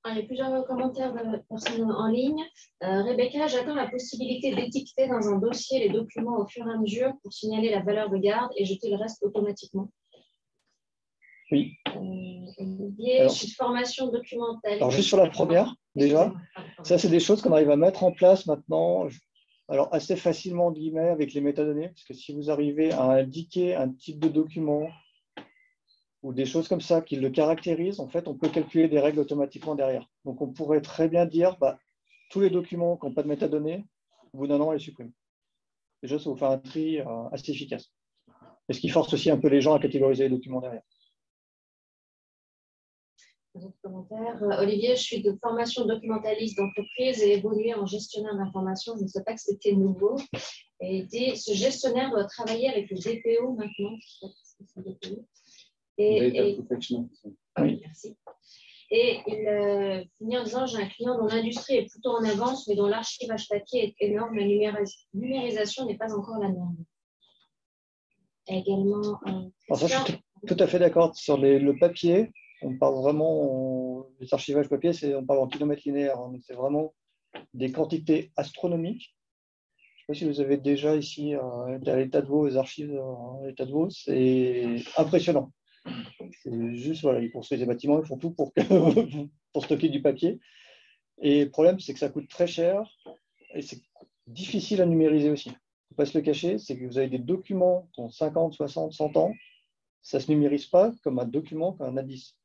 Il y a plusieurs commentaires de personnes en ligne. Rebecca, j'attends la possibilité d'étiqueter dans un dossier les documents au fur et à mesure pour signaler la valeur de garde et jeter le reste automatiquement. Oui. Olivier, alors, je suis de formation documentaliste. Alors, juste sur la première, déjà, ça, c'est des choses qu'on arrive à mettre en place maintenant, alors assez facilement, entre guillemets, avec les métadonnées, parce que si vous arrivez à indiquer un type de document ou des choses comme ça qui le caractérisent, en fait, on peut calculer des règles automatiquement derrière. Donc, on pourrait très bien dire, tous les documents qui n'ont pas de métadonnées, au bout d'un an, on les supprime. Déjà, ça vous fait un tri assez efficace. Et ce qui force aussi un peu les gens à catégoriser les documents derrière. Olivier, je suis de formation documentaliste d'entreprise et évolué en gestionnaire d'information. Je ne sais pas que c'était nouveau. Et ce gestionnaire doit travailler avec le DPO maintenant. Oui. Merci. Et il finit en disant, j'ai un client dont l'industrie est plutôt en avance, mais dont l'archivage papier est énorme. La numérisation n'est pas encore la norme. Et également, ça, je suis tout à fait d'accord. Sur le papier, on parle vraiment, les archivages papier, on parle en kilomètres linéaires. Hein, c'est vraiment des quantités astronomiques. Je ne sais pas si vous avez déjà ici à l'état de Vaud, les archives à l'état de Vaud, c'est impressionnant. C'est juste, voilà, ils construisent des bâtiments, ils font tout pour stocker du papier. Et le problème, c'est que ça coûte très cher et c'est difficile à numériser aussi. Il ne faut pas se le cacher, c'est que vous avez des documents qui ont 50, 60, 100 ans, ça ne se numérise pas comme un document, comme un indice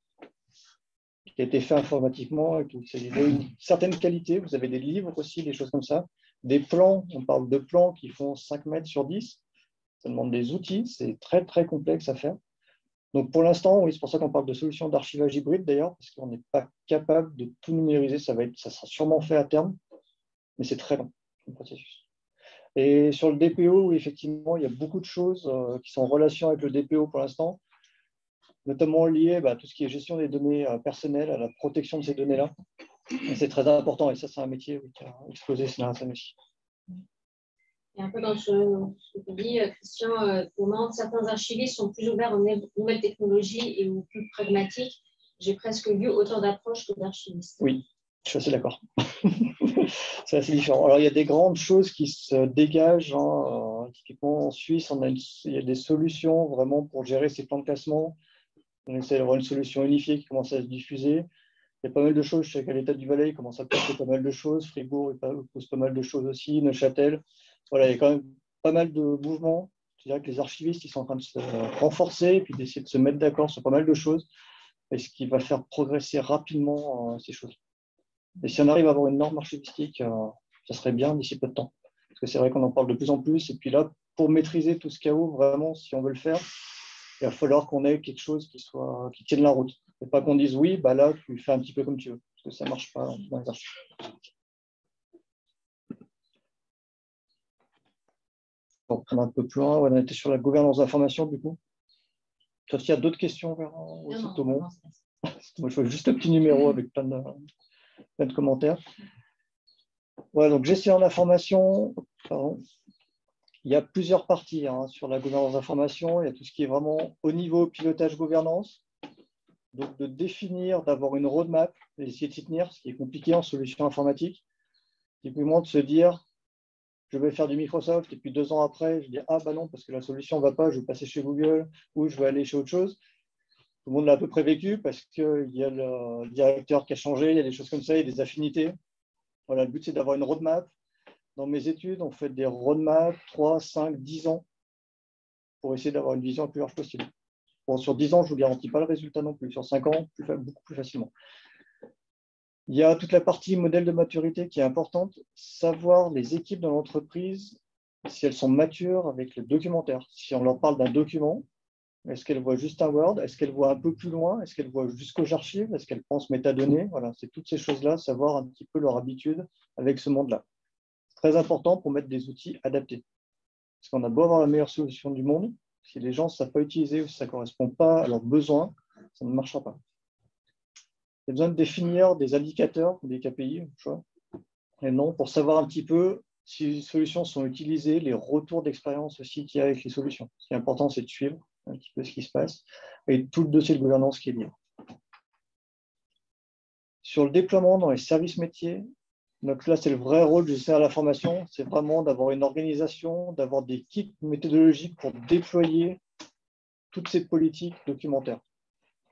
qui a été fait informatiquement. C'est une certaine qualité. Vous avez des livres aussi, des choses comme ça. Des plans, on parle de plans qui font 5 mètres sur 10. Ça demande des outils, c'est très, très complexe à faire. Donc, pour l'instant, oui, c'est pour ça qu'on parle de solutions d'archivage hybride, d'ailleurs, parce qu'on n'est pas capable de tout numériser. Ça sera sûrement fait à terme, mais c'est très long, le processus. Et sur le DPO, oui, effectivement, il y a beaucoup de choses qui sont en relation avec le DPO pour l'instant, notamment liées à tout ce qui est gestion des données personnelles, à la protection de ces données-là. C'est très important, et ça, c'est un métier qui a explosé ces dernières années. Et un peu dans ce que tu dis, Christian, demande, certains archivistes sont plus ouverts aux nouvelles technologies et aux plus pragmatiques. J'ai presque vu autant d'approches que d'archivistes. Oui, je suis assez d'accord. C'est assez différent. Alors, il y a des grandes choses qui se dégagent. Hein. Typiquement, en Suisse, il y a des solutions vraiment pour gérer ces plans de classement. On essaie d'avoir une solution unifiée qui commence à se diffuser. Il y a pas mal de choses. Je sais qu'à l'État du Valais, il commence à passer pas mal de choses. Fribourg pose pas mal de choses aussi. Neuchâtel. Voilà, il y a quand même pas mal de mouvements. Je dirais que les archivistes ils sont en train de se renforcer et puis d'essayer de se mettre d'accord sur pas mal de choses. Et ce qui va faire progresser rapidement ces choses. Et si on arrive à avoir une norme archivistique, ça serait bien d'ici peu de temps. Parce que c'est vrai qu'on en parle de plus en plus. Et puis là, pour maîtriser tout ce chaos, vraiment, si on veut le faire, il va falloir qu'on ait quelque chose qui tienne la route. Et pas qu'on dise oui, là, tu fais un petit peu comme tu veux. Parce que ça ne marche pas dans les archives. Bon, on va un peu plus loin. On était sur la gouvernance d'information, du coup. Sauf s'il y a d'autres questions vers Thomas. Moi, je fais juste un petit numéro avec plein de commentaires. Ouais, donc gestion d'information. Il y a plusieurs parties sur la gouvernance d'information. Il y a tout ce qui est vraiment au niveau pilotage gouvernance. Donc, de définir, d'avoir une roadmap, d'essayer de s'y tenir, ce qui est compliqué en solution informatique. Typiquement, de se dire, je vais faire du Microsoft, et puis 2 ans après, je dis, non, parce que la solution ne va pas, je vais passer chez Google, ou je vais aller chez autre chose. Tout le monde l'a à peu près vécu, parce qu'il y a le directeur qui a changé, il y a des choses comme ça, il y a des affinités. Voilà, le but, c'est d'avoir une roadmap. Dans mes études, on fait des roadmaps 3, 5, 10 ans, pour essayer d'avoir une vision la plus large possible. Bon, sur 10 ans, je ne vous garantis pas le résultat non plus. Sur 5 ans, beaucoup plus facilement. Il y a toute la partie modèle de maturité qui est importante. Savoir les équipes dans l'entreprise, si elles sont matures avec le documentaire. Si on leur parle d'un document, est-ce qu'elles voient juste un Word? Est-ce qu'elles voient un peu plus loin? Est-ce qu'elles voient jusqu'aux archives? Est-ce qu'elles pensent métadonnées? Voilà, c'est toutes ces choses-là, savoir un petit peu leur habitude avec ce monde-là. C'est très important pour mettre des outils adaptés. Parce qu'on a beau avoir la meilleure solution du monde, si les gens ne savent pas utiliser ou si ça ne correspond pas à leurs besoins, ça ne marchera pas. Il y a besoin de définir des indicateurs, des KPI, et non, pour savoir un petit peu si les solutions sont utilisées, les retours d'expérience aussi qu'il y a avec les solutions. Ce qui est important, c'est de suivre un petit peu ce qui se passe et tout le dossier de gouvernance qui est lié. Sur le déploiement dans les services métiers, donc là, c'est le vrai rôle du gestionnaire de la formation, c'est vraiment d'avoir une organisation, d'avoir des kits méthodologiques pour déployer toutes ces politiques documentaires.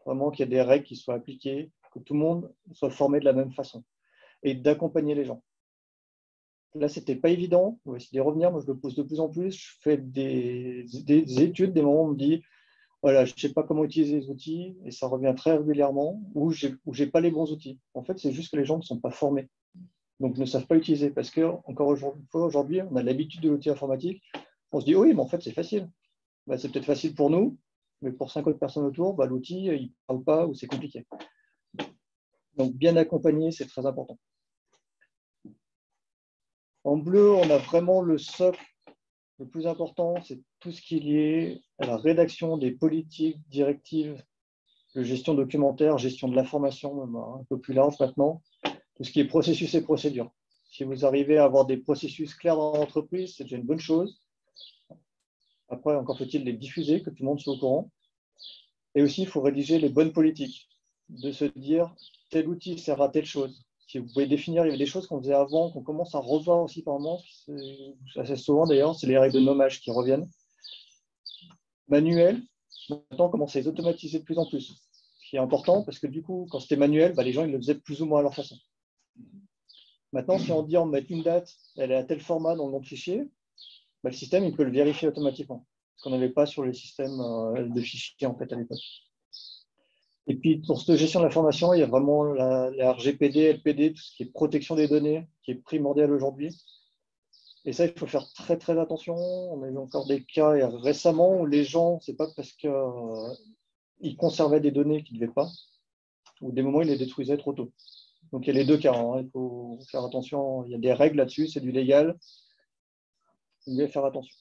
Vraiment qu'il y ait des règles qui soient appliquées, que tout le monde soit formé de la même façon et d'accompagner les gens. Là, ce n'était pas évident. On va essayer d'y revenir. Moi, je le pose de plus en plus. Je fais des études, des moments où on me dit voilà, je ne sais pas comment utiliser les outils et ça revient très régulièrement ou je n'ai pas les bons outils. En fait, c'est juste que les gens ne sont pas formés, donc ne savent pas utiliser parce que, encore aujourd'hui, on a l'habitude de l'outil informatique. On se dit oui, mais en fait, c'est facile. Ben, c'est peut-être facile pour nous, mais pour 5 autres personnes autour, ben, l'outil, il ne parle pas ou c'est compliqué. Donc, bien accompagner, c'est très important. En bleu, on a vraiment le socle. Le plus important, c'est tout ce qui est lié à la rédaction des politiques, directives, de gestion documentaire, gestion de l'information, même un peu plus large maintenant, tout ce qui est processus et procédures. Si vous arrivez à avoir des processus clairs dans l'entreprise, c'est déjà une bonne chose. Après, encore faut-il les diffuser, que tout le monde soit au courant. Et aussi, il faut rédiger les bonnes politiques, de se dire tel outil sert à telle chose. Si vous pouvez définir, il y a des choses qu'on faisait avant, qu'on commence à revoir aussi par moment, assez souvent d'ailleurs, c'est les règles de nommage qui reviennent. Manuel, maintenant on commence à les automatiser de plus en plus. Ce qui est important parce que du coup, quand c'était manuel, les gens ils le faisaient plus ou moins à leur façon. Maintenant, si on dit on met une date, elle est à tel format dans le nom de fichier, le système il peut le vérifier automatiquement. Ce qu'on n'avait pas sur les systèmes de fichiers en fait à l'époque. Et puis, pour cette gestion de l'information, il y a vraiment la RGPD, LPD, tout ce qui est protection des données, qui est primordial aujourd'hui. Et ça, il faut faire très, très attention. On a eu encore des cas récemment où les gens, c'est pas parce qu'ils conservaient des données qu'ils ne devaient pas, ou des moments, ils les détruisaient trop tôt. Donc, il y a les deux cas. Hein. Il faut faire attention. Il y a des règles là-dessus, c'est du légal. Il faut faire attention.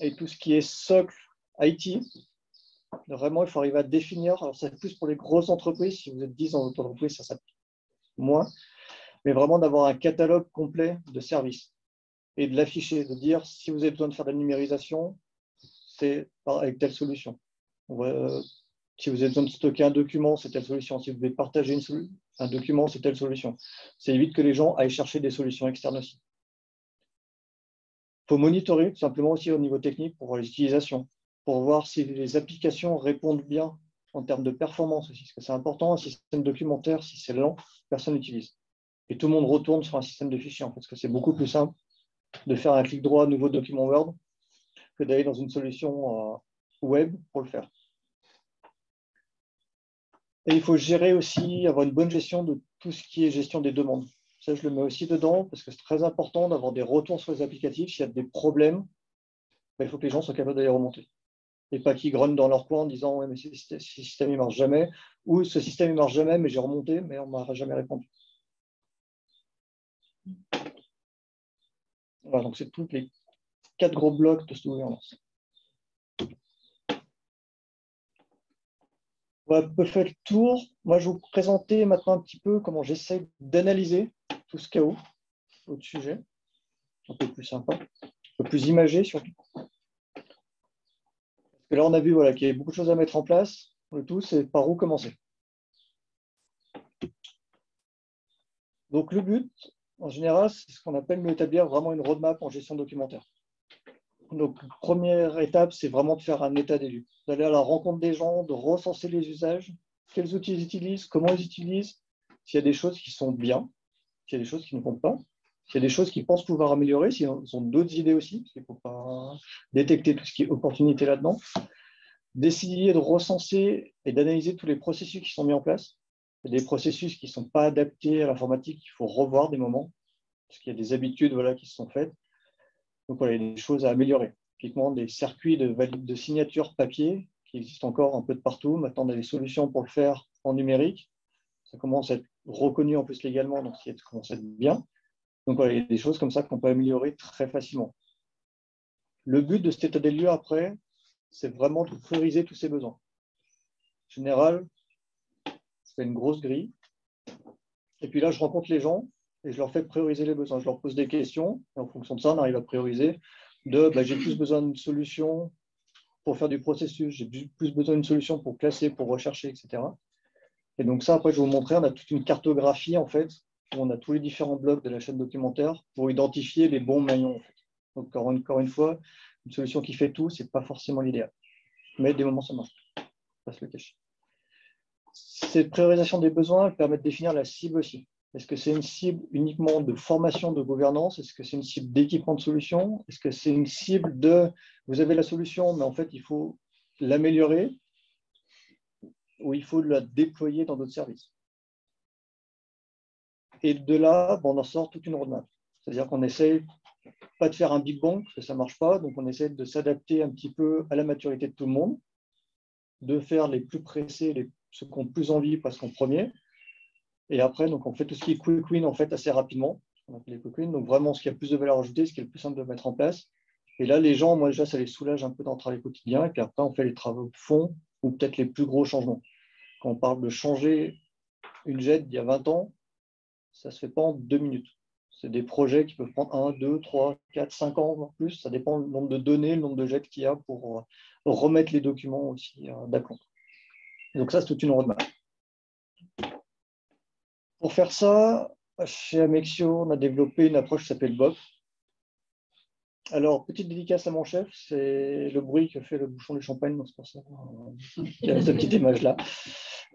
Et tout ce qui est socle IT, vraiment, il faut arriver à définir. Alors, c'est plus pour les grosses entreprises. Si vous êtes 10 dans votre entreprise, ça s'applique moins. Mais vraiment d'avoir un catalogue complet de services et de l'afficher, de dire si vous avez besoin de faire de la numérisation, c'est avec telle solution. Si vous avez besoin de stocker un document, c'est telle solution. Si vous voulez partager un document, c'est telle solution. Ça évite que les gens aillent chercher des solutions externes aussi. Il faut monitorer tout simplement aussi au niveau technique pour voir les utilisations, pour voir si les applications répondent bien en termes de performance aussi, parce que c'est important, un système documentaire, si c'est lent, personne n'utilise. Et tout le monde retourne sur un système de fichiers, parce que c'est beaucoup plus simple de faire un clic droit, nouveau document Word, que d'aller dans une solution web pour le faire. Et il faut gérer aussi, avoir une bonne gestion de tout ce qui est gestion des demandes. Ça, je le mets aussi dedans, parce que c'est très important d'avoir des retours sur les applicatifs. S'il y a des problèmes, il faut que les gens soient capables d'aller remonter. Et pas qu'ils grognent dans leur coin en disant ouais, mais ce système ne marche jamais, ou ce système ne marche jamais, mais j'ai remonté, mais on ne m'a jamais répondu. Voilà, donc c'est tous les 4 gros blocs de cette gouvernance. On va un peu faire le tour. Moi, je vais vous présenter maintenant un petit peu comment j'essaie d'analyser tout ce chaos au sujet. Un peu plus sympa, un peu plus imagé surtout. Parce que là, on a vu qu'il y avait beaucoup de choses à mettre en place. Le tout, c'est par où commencer. Donc, le but, en général, c'est ce qu'on appelle établir vraiment une roadmap en gestion documentaire. Donc, première étape, c'est vraiment de faire un état des lieux, d'aller à la rencontre des gens, de recenser les usages, quels outils ils utilisent, comment ils utilisent, s'il y a des choses qui sont bien, s'il y a des choses qui ne vont pas, s'il y a des choses qu'ils pensent pouvoir améliorer, s'ils ont d'autres idées aussi, parce qu'il ne faut pas détecter tout ce qui est opportunité là-dedans, d'essayer de recenser et d'analyser tous les processus qui sont mis en place. Il y a des processus qui ne sont pas adaptés à l'informatique, qu'il faut revoir des moments, parce qu'il y a des habitudes qui se sont faites. Donc, il y a des choses à améliorer. Typiquement, des circuits de signature papier qui existent encore un peu de partout. Maintenant, on a des solutions pour le faire en numérique. Ça commence à être reconnu en plus légalement, donc ça commence à être bien. Donc, il y a des choses comme ça qu'on peut améliorer très facilement. Le but de cet état des lieux, après, c'est vraiment de prioriser tous ces besoins. En général, je fais une grosse grille. Et puis là, je rencontre les gens et je leur fais prioriser les besoins. Je leur pose des questions, et en fonction de ça, on arrive à prioriser j'ai plus besoin d'une solution pour faire du processus, j'ai plus besoin d'une solution pour classer, pour rechercher, etc. Et donc ça, après, je vais vous montrer, on a toute une cartographie, en fait, où on a tous les différents blocs de la chaîne documentaire pour identifier les bons maillons. En fait. Donc, encore une fois, une solution qui fait tout, ce n'est pas forcément l'idéal. Mais des moments, ça marche. On va se le cacher. Cette priorisation des besoins permet de définir la cible aussi. Est-ce que c'est une cible uniquement de formation, de gouvernance? Est-ce que c'est une cible d'équipement de solution? Est-ce que c'est une cible de vous avez la solution, mais en fait, il faut l'améliorer ou il faut la déployer dans d'autres services? Et de là, on en sort toute une roadmap. C'est-à-dire qu'on essaye pas de faire un big bang, parce que ça ne marche pas, donc on essaie de s'adapter un petit peu à la maturité de tout le monde, de faire les plus pressés, ceux qui ont plus envie parce qu'en premier. Et après, donc, on fait tout ce qui est quick win en fait, assez rapidement. On appelle les quick win. Donc, vraiment, ce qui a plus de valeur ajoutée, ce qui est le plus simple de mettre en place. Et là, les gens, moi, déjà, ça les soulage un peu dans le travail quotidien. Et puis après, on fait les travaux de fond ou peut-être les plus gros changements. Quand on parle de changer une jet d'il y a 20 ans, ça ne se fait pas en 2 minutes. C'est des projets qui peuvent prendre 1, 2, 3, 4, 5 ans, voire plus. Ça dépend du nombre de données, le nombre de jets qu'il y a pour remettre les documents aussi d'aplomb. Donc ça, c'est toute une roadmap. Pour faire ça, chez Amexio, on a développé une approche qui s'appelle BOP. Alors, petite dédicace à mon chef, c'est le bruit que fait le bouchon du champagne, donc c'est pour ça qu'il y a cette petite image-là.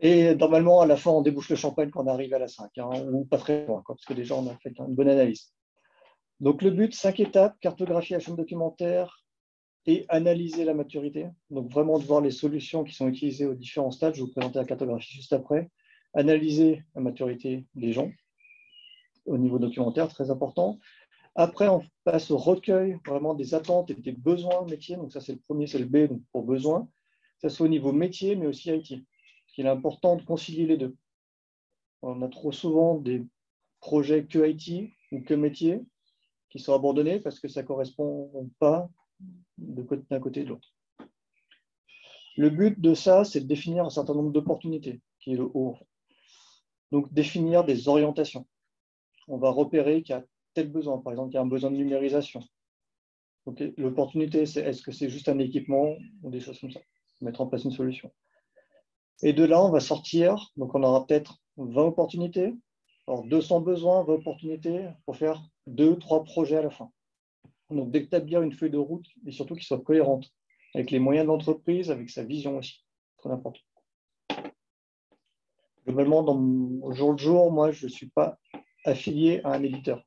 Et normalement, à la fin, on débouche le champagne quand on arrive à la 5, ou pas très loin, parce que déjà, on a fait une bonne analyse. Donc, le but, 5 étapes, cartographier la chaîne documentaire et analyser la maturité. Donc, vraiment de voir les solutions qui sont utilisées aux différents stades. Je vais vous présenter la cartographie juste après. Analyser la maturité des gens au niveau documentaire, très important. Après, on passe au recueil vraiment des attentes et des besoins métiers. Donc ça, c'est le premier, c'est le B, donc pour besoin. Ça soit au niveau métier, mais aussi IT. Il est important de concilier les deux. On a trop souvent des projets que IT ou que métier qui sont abandonnés parce que ça ne correspond pas d'un côté et de l'autre. Le but de ça, c'est de définir un certain nombre d'opportunités, qui est le haut. Donc, définir des orientations. On va repérer qu'il y a tel besoin. Par exemple, il y a un besoin de numérisation. L'opportunité, c'est est-ce que c'est juste un équipement ou des choses comme ça. Mettre en place une solution. Et de là, on va sortir. Donc, on aura peut-être 20 opportunités. Alors, 200 besoins, 20 opportunités pour faire 2-3 projets à la fin. Donc, d'établir une feuille de route et surtout qui soit cohérente avec les moyens de l'entreprise, avec sa vision aussi. Très important. Globalement, au jour le jour, moi, je ne suis pas affilié à un éditeur.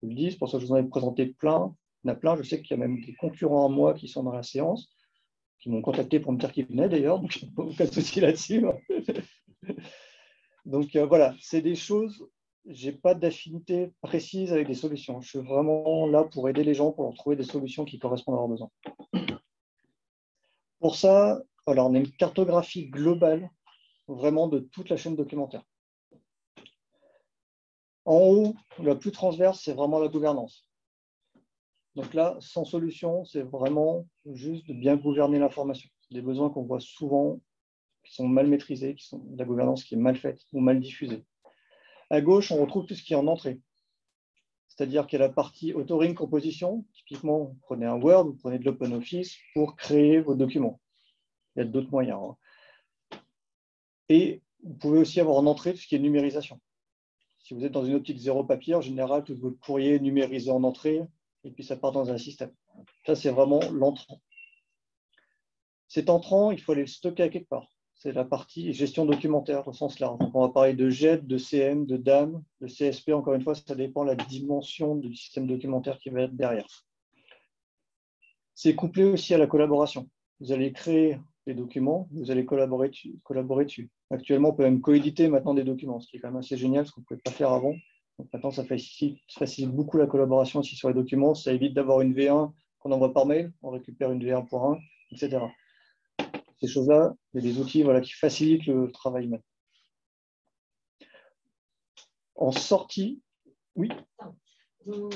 Je le dis, c'est pour ça que je vous en ai présenté plein. Il y en a plein. Je sais qu'il y a même des concurrents à moi qui sont dans la séance, qui m'ont contacté pour me dire qu'ils venaient d'ailleurs, donc il n'y a aucun souci là-dessus. Donc voilà, c'est des choses, je n'ai pas d'affinité précise avec des solutions. Je suis vraiment là pour aider les gens, pour leur trouver des solutions qui correspondent à leurs besoins. Pour ça, alors, on a une cartographie globale, vraiment de toute la chaîne documentaire. En haut, la plus transverse, c'est vraiment la gouvernance. Donc là, sans solution, c'est vraiment juste de bien gouverner l'information. C'est des besoins qu'on voit souvent, qui sont mal maîtrisés, qui sont de la gouvernance qui est mal faite ou mal diffusée. À gauche, on retrouve tout ce qui est en entrée. C'est-à-dire qu'il y a la partie authoring, composition. Typiquement, vous prenez un Word, vous prenez de l'OpenOffice pour créer vos documents. Il y a d'autres moyens. Et vous pouvez aussi avoir en entrée tout ce qui est numérisation. Si vous êtes dans une optique zéro papier, en général, tout votre courrier est numérisé en entrée et puis ça part dans un système. Ça, c'est vraiment l'entrant. Cet entrant, il faut aller le stocker à quelque part. C'est la partie gestion documentaire au sens large. Donc, on va parler de JET, de CM, de DAM, de CSP. Encore une fois, ça dépend de la dimension du système documentaire qui va être derrière. C'est couplé aussi à la collaboration. Vous allez créer des documents, vous allez collaborer dessus. Actuellement, on peut même coéditer maintenant des documents, ce qui est quand même assez génial, ce qu'on ne pouvait pas faire avant. Donc maintenant, ça facilite beaucoup la collaboration aussi sur les documents. Ça évite d'avoir une V1 qu'on envoie par mail, on récupère une V1.1, etc. Ces choses-là, il y a des outils qui facilitent le travail même. En sortie, oui. Un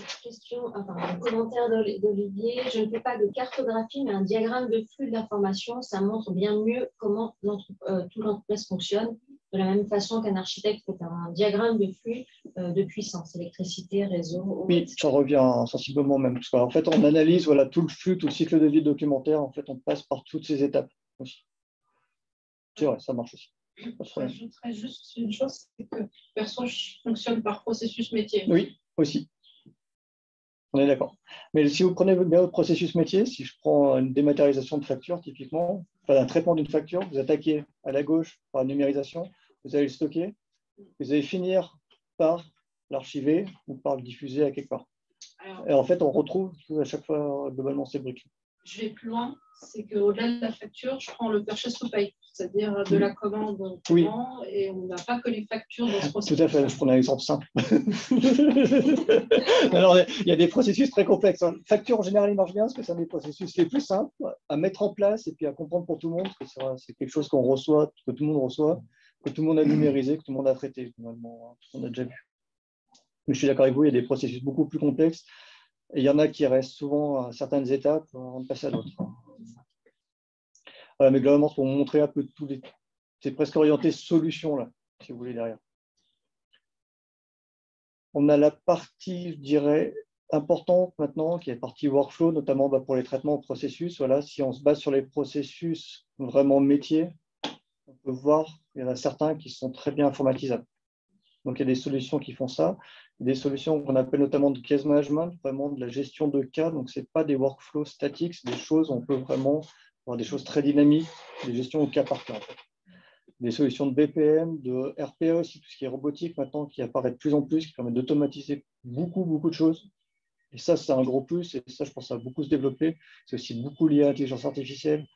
commentaire d'Olivier. Je ne fais pas de cartographie, mais un diagramme de flux d'informations. Ça montre bien mieux comment toute l'entreprise fonctionne. de la même façon qu'un architecte fait un diagramme de flux de puissance, électricité, réseau, eau, Oui, etc. ça revient sensiblement même. Parce qu'en fait, on analyse voilà, tout le flux, tout le cycle de vie documentaire. En fait, on passe par toutes ces étapes aussi. C'est vrai, ça marche aussi. J'ajouterais juste une chose, c'est que Perso fonctionne par processus métier. Oui, aussi. On est d'accord. Mais si vous prenez bien votre processus métier, si je prends une dématérialisation de facture, typiquement, enfin, un traitement d'une facture, vous attaquez à la gauche par la numérisation, vous allez le stocker, vous allez finir par l'archiver ou par le diffuser à quelque part. Alors, et en fait, on retrouve à chaque fois globalement ces briques. Je vais plus loin, c'est qu'au-delà de la facture, je prends le purchase to pay, c'est-à-dire de la commande au paiement, et on n'a pas que les factures dans ce processus. Tout à fait, je prends un exemple simple. Alors, il y a des processus très complexes. Facture, en général, il marche bien parce que c'est un des processus les plus simples à mettre en place et puis à comprendre pour tout le monde, parce que c'est quelque chose qu'on reçoit, que tout le monde reçoit, que tout le monde a numérisé, que tout le monde a traité, finalement, tout le monde a déjà vu. Mais je suis d'accord avec vous, il y a des processus beaucoup plus complexes. Et il y en a qui restent souvent à certaines étapes avant de passer à d'autres. Voilà, mais globalement, pour vous montrer un peu tous les. C'est presque orienté solution, là, si vous voulez, derrière. On a la partie, je dirais, importante maintenant, qui est la partie workflow, notamment pour les traitements au processus. Voilà, si on se base sur les processus vraiment métiers, on peut voir qu'il y en a certains qui sont très bien informatisables. Donc, il y a des solutions qui font ça. Des solutions qu'on appelle notamment de case management, vraiment de la gestion de cas. Donc, ce n'est pas des workflows statiques, c'est des choses où on peut vraiment avoir des choses très dynamiques, des gestions au cas par cas. En fait. Des solutions de BPM, de RPA aussi, tout ce qui est robotique maintenant, qui apparaît de plus en plus, qui permet d'automatiser beaucoup de choses. Et ça, c'est un gros plus. Et ça, je pense que ça va beaucoup se développer. C'est aussi beaucoup lié à l'intelligence artificielle.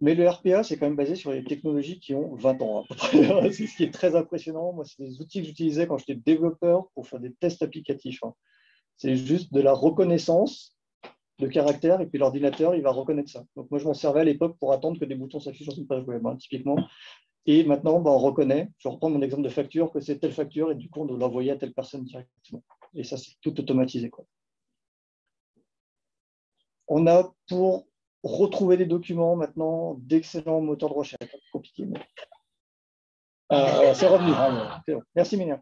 Mais le RPA, c'est quand même basé sur les technologies qui ont 20 ans. C'est ce qui est très impressionnant. Moi, c'est des outils que j'utilisais quand j'étais développeur pour faire des tests applicatifs. C'est juste de la reconnaissance de caractère et puis l'ordinateur, il va reconnaître ça. Donc, moi, je m'en servais à l'époque pour attendre que des boutons s'affichent sur une page web, typiquement. Et maintenant, on reconnaît, je reprends mon exemple de facture, que c'est telle facture et du coup, on doit l'envoyer à telle personne directement. Et ça, c'est tout automatisé. On a pour retrouver des documents maintenant d'excellents moteurs de recherche. C'est compliqué, mais... c'est revenu. C'est bon. Merci, Ménia.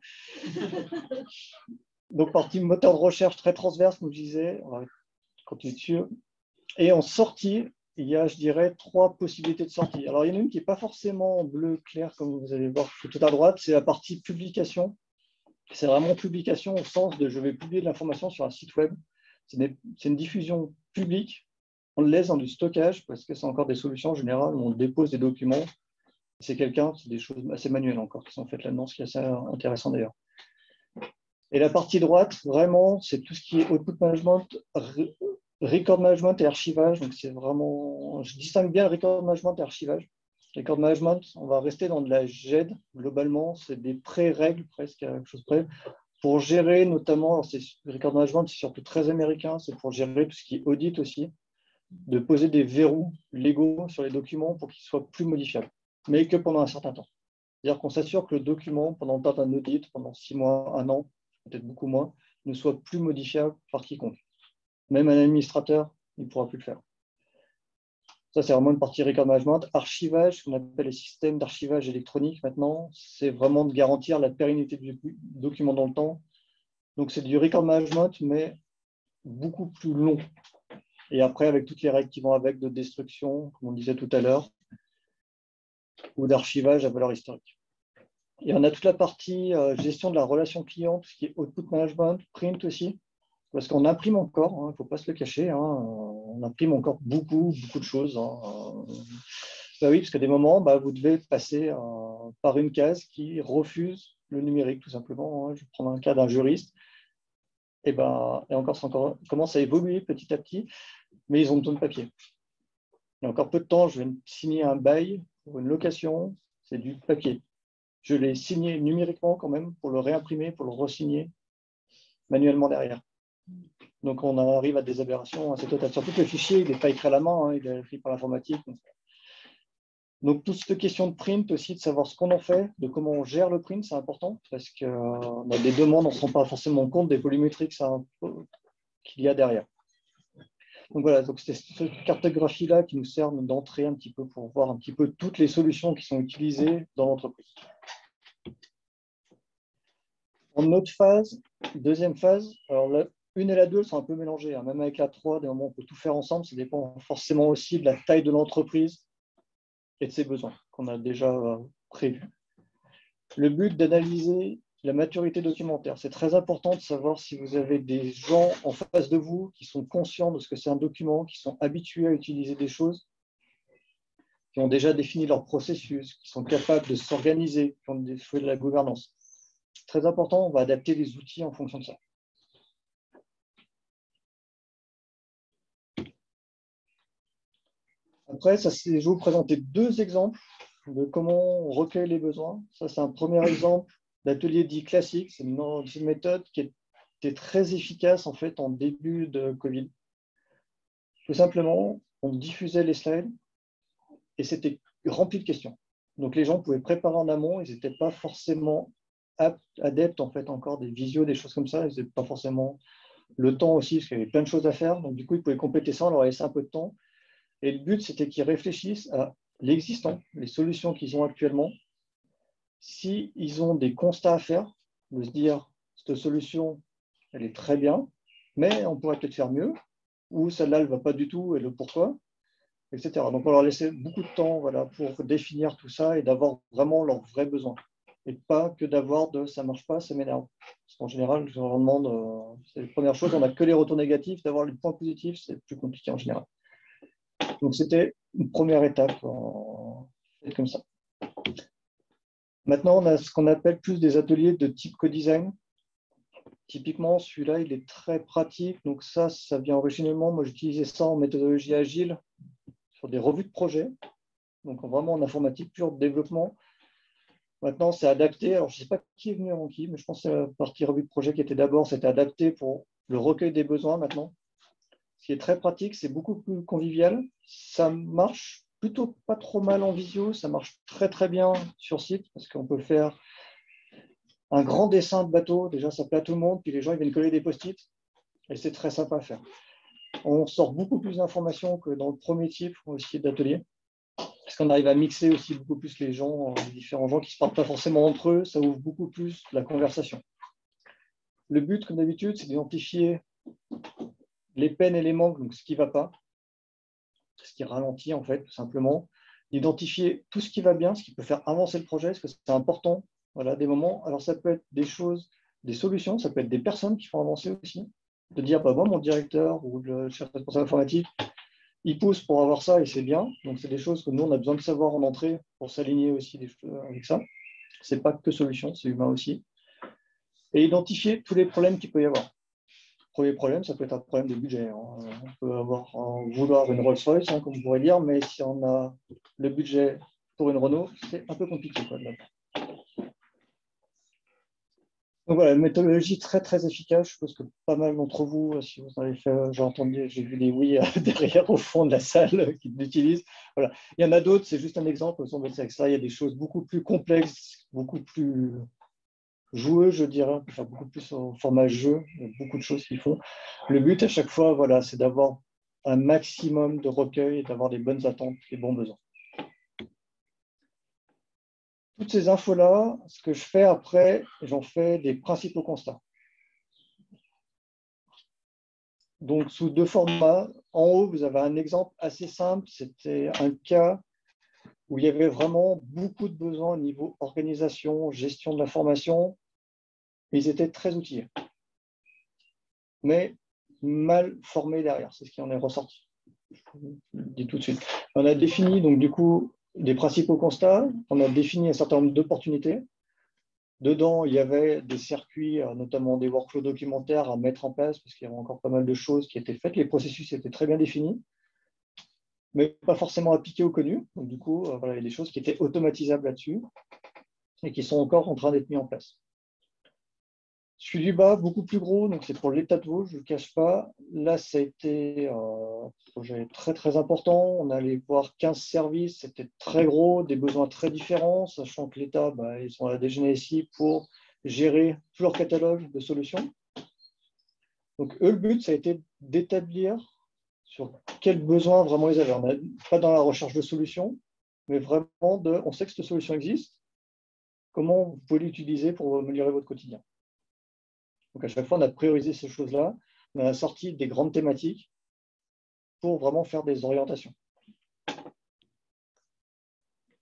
Donc, partie moteur de recherche très transverse, comme je disais. On va continuer dessus. Et en sortie, il y a, je dirais, 3 possibilités de sortie. Alors, il y en a une qui n'est pas forcément bleu clair, comme vous allez voir tout à droite. C'est la partie publication. C'est vraiment publication au sens de je vais publier de l'information sur un site web. C'est une diffusion publique. On le laisse dans du stockage parce que c'est encore des solutions en général où on dépose des documents. C'est des choses assez manuelles encore qui sont faites là-dedans, ce qui est assez intéressant d'ailleurs. Et la partie droite, vraiment, c'est tout ce qui est output management, record management et archivage. Donc c'est vraiment, je distingue bien le record management et archivage. Record management, on va rester dans de la GED globalement, c'est des pré-règles presque à quelque chose près. Pour gérer notamment, le record management, c'est surtout très américain, c'est pour gérer tout ce qui est audit aussi, de poser des verrous légaux sur les documents pour qu'ils soient plus modifiables, mais que pendant un certain temps. C'est-à-dire qu'on s'assure que le document, pendant le temps d'un audit, pendant 6 mois, 1 an, peut-être beaucoup moins, ne soit plus modifiable par quiconque. Même un administrateur, il ne pourra plus le faire. Ça, c'est vraiment une partie record management. Archivage, ce qu'on appelle les systèmes d'archivage électronique maintenant, c'est vraiment de garantir la pérennité du document dans le temps. Donc, c'est du record management, mais beaucoup plus long. Et après, avec toutes les règles qui vont avec de destruction, comme on disait tout à l'heure, ou d'archivage à valeur historique. Et on a toute la partie gestion de la relation client, tout ce qui est output management, print aussi, parce qu'on imprime encore, il ne faut pas se le cacher, on imprime encore beaucoup de choses. Bah oui, parce qu'à des moments, vous devez passer par une case qui refuse le numérique, tout simplement. Je vais prendre un cas d'un juriste. Et encore, ça commence à évoluer petit à petit, mais ils ont besoin de papier. Il y a encore peu de temps, je vais signer un bail pour une location, c'est du papier. Je l'ai signé numériquement quand même pour le réimprimer, pour le re-signer manuellement derrière. Donc, on arrive à des aberrations assez totales. Surtout que le fichier, il n'est pas écrit à la main, il est écrit par l'informatique. Donc, toute cette question de print aussi, de savoir ce qu'on en fait, de comment on gère le print, c'est important parce que des demandes, on ne se rend pas forcément compte des volumétriques qu'il y a derrière. Donc voilà, donc c'est cette cartographie-là qui nous sert d'entrée un petit peu pour voir un petit peu toutes les solutions qui sont utilisées dans l'entreprise. En autre phase, deuxième phase, alors la 1 et la 2 sont un peu mélangées, hein. Même avec la 3, des moments où on peut tout faire ensemble, ça dépend forcément aussi de la taille de l'entreprise et de ses besoins qu'on a déjà prévus. Le but d'analyser la maturité documentaire, c'est très important de savoir si vous avez des gens en face de vous qui sont conscients de ce que c'est un document, qui sont habitués à utiliser des choses, qui ont déjà défini leur processus, qui sont capables de s'organiser, qui ont fait de la gouvernance. Très important, on va adapter les outils en fonction de ça. Après, je vais vous présenter 2 exemples de comment on recueille les besoins. Ça, c'est un premier exemple d'atelier dit classique. C'est une méthode qui était très efficace en fait en début de Covid. Tout simplement, on diffusait les slides et c'était rempli de questions. Donc les gens pouvaient préparer en amont, ils n'étaient pas forcément adeptes en fait encore des visios, des choses comme ça. Ils n'avaient pas forcément le temps aussi, parce qu'il y avait plein de choses à faire. Donc du coup, ils pouvaient compléter ça, on leur laissait un peu de temps. Et le but, c'était qu'ils réfléchissent à l'existant, les solutions qu'ils ont actuellement. S'ils ont des constats à faire, de se dire, cette solution, elle est très bien, mais on pourrait peut-être faire mieux, ou celle-là, elle ne va pas du tout, et le pourquoi, etc. Donc, on leur laissait beaucoup de temps pour définir tout ça et d'avoir vraiment leurs vrais besoins. Et pas que d'avoir de « ça ne marche pas, ça m'énerve ». Parce qu'en général, je leur demande, c'est la première chose, on n'a que les retours négatifs, d'avoir les points positifs, c'est plus compliqué en général. Donc, c'était une première étape comme ça. Maintenant, on a ce qu'on appelle plus des ateliers de type co-design. Typiquement, celui-là, il est très pratique. Donc ça vient originellement, moi j'utilisais ça en méthodologie agile sur des revues de projet. Donc vraiment en informatique pure de développement. Maintenant, c'est adapté. Alors, je ne sais pas qui est venu avant qui, mais je pense que la partie revue de projet qui était d'abord, c'était adapté pour le recueil des besoins maintenant. Ce qui est très pratique, c'est beaucoup plus convivial. Ça marche plutôt pas trop mal en visio, ça marche très très bien sur site parce qu'on peut faire un grand dessin de bateau. Déjà, ça plaît à tout le monde, puis les gens ils viennent coller des post-it et c'est très sympa à faire. On sort beaucoup plus d'informations que dans le premier type aussi d'atelier parce qu'on arrive à mixer aussi beaucoup plus les gens, les différents gens qui ne se parlent pas forcément entre eux, ça ouvre beaucoup plus la conversation. Le but, comme d'habitude, c'est d'identifier les peines et les manques, donc ce qui ne va pas, ce qui ralentit en fait, tout simplement, d'identifier tout ce qui va bien, ce qui peut faire avancer le projet, parce que c'est important, voilà, des moments. Alors ça peut être des choses, des solutions, ça peut être des personnes qui font avancer aussi, de dire, bah, moi, mon directeur ou le chef responsable informatique, il pousse pour avoir ça et c'est bien, donc c'est des choses que nous, on a besoin de savoir en entrée pour s'aligner aussi avec ça. Ce n'est pas que solution, c'est humain aussi. Et identifier tous les problèmes qu'il peut y avoir. Premier problème, ça peut être un problème de budget. On peut vouloir une Rolls-Royce, comme on pourrait dire, mais si on a le budget pour une Renault, c'est un peu compliqué. Donc voilà, une méthodologie très très efficace. Je pense que pas mal d'entre vous, si vous en avez fait, j'ai vu des oui derrière au fond de la salle qui l'utilisent. Voilà. Il y en a d'autres, c'est juste un exemple. Il y a des choses beaucoup plus complexes, beaucoup plus joueux, je dirais, enfin, beaucoup plus au format jeu, il y a beaucoup de choses qu'ils font. Le but à chaque fois, voilà, c'est d'avoir un maximum de recueil et d'avoir des bonnes attentes, des bons besoins. Toutes ces infos-là, ce que je fais après, j'en fais des principaux constats. Donc, sous 2 formats. En haut, vous avez un exemple assez simple. C'était un cas où il y avait vraiment beaucoup de besoins au niveau organisation, gestion de l'information. Ils étaient très outillés, mais mal formés derrière. C'est ce qui en est ressorti. Je vous le dis tout de suite. On a défini donc du coup des principaux constats. On a défini un certain nombre d'opportunités. Dedans, il y avait des circuits, notamment des workflows documentaires à mettre en place parce qu'il y avait encore pas mal de choses qui étaient faites. Les processus étaient très bien définis, mais pas forcément appliqués ou connus. Donc, du coup, voilà, il y a des choses qui étaient automatisables là-dessus et qui sont encore en train d'être mis en place. Celui du bas, beaucoup plus gros, donc c'est pour l'état de Vosges, je ne le cache pas. Là, ça a été un projet très très important. On allait voir 15 services, c'était très gros, des besoins très différents, sachant que l'État, ils sont à la DGNSI pour gérer tout leur catalogue de solutions. Donc eux, le but, ça a été d'établir sur quels besoins vraiment ils avaient. On n'est pas dans la recherche de solutions, mais vraiment on sait que cette solution existe, comment vous pouvez l'utiliser pour améliorer votre quotidien. Donc à chaque fois, on a priorisé ces choses-là, on a sorti des grandes thématiques pour vraiment faire des orientations.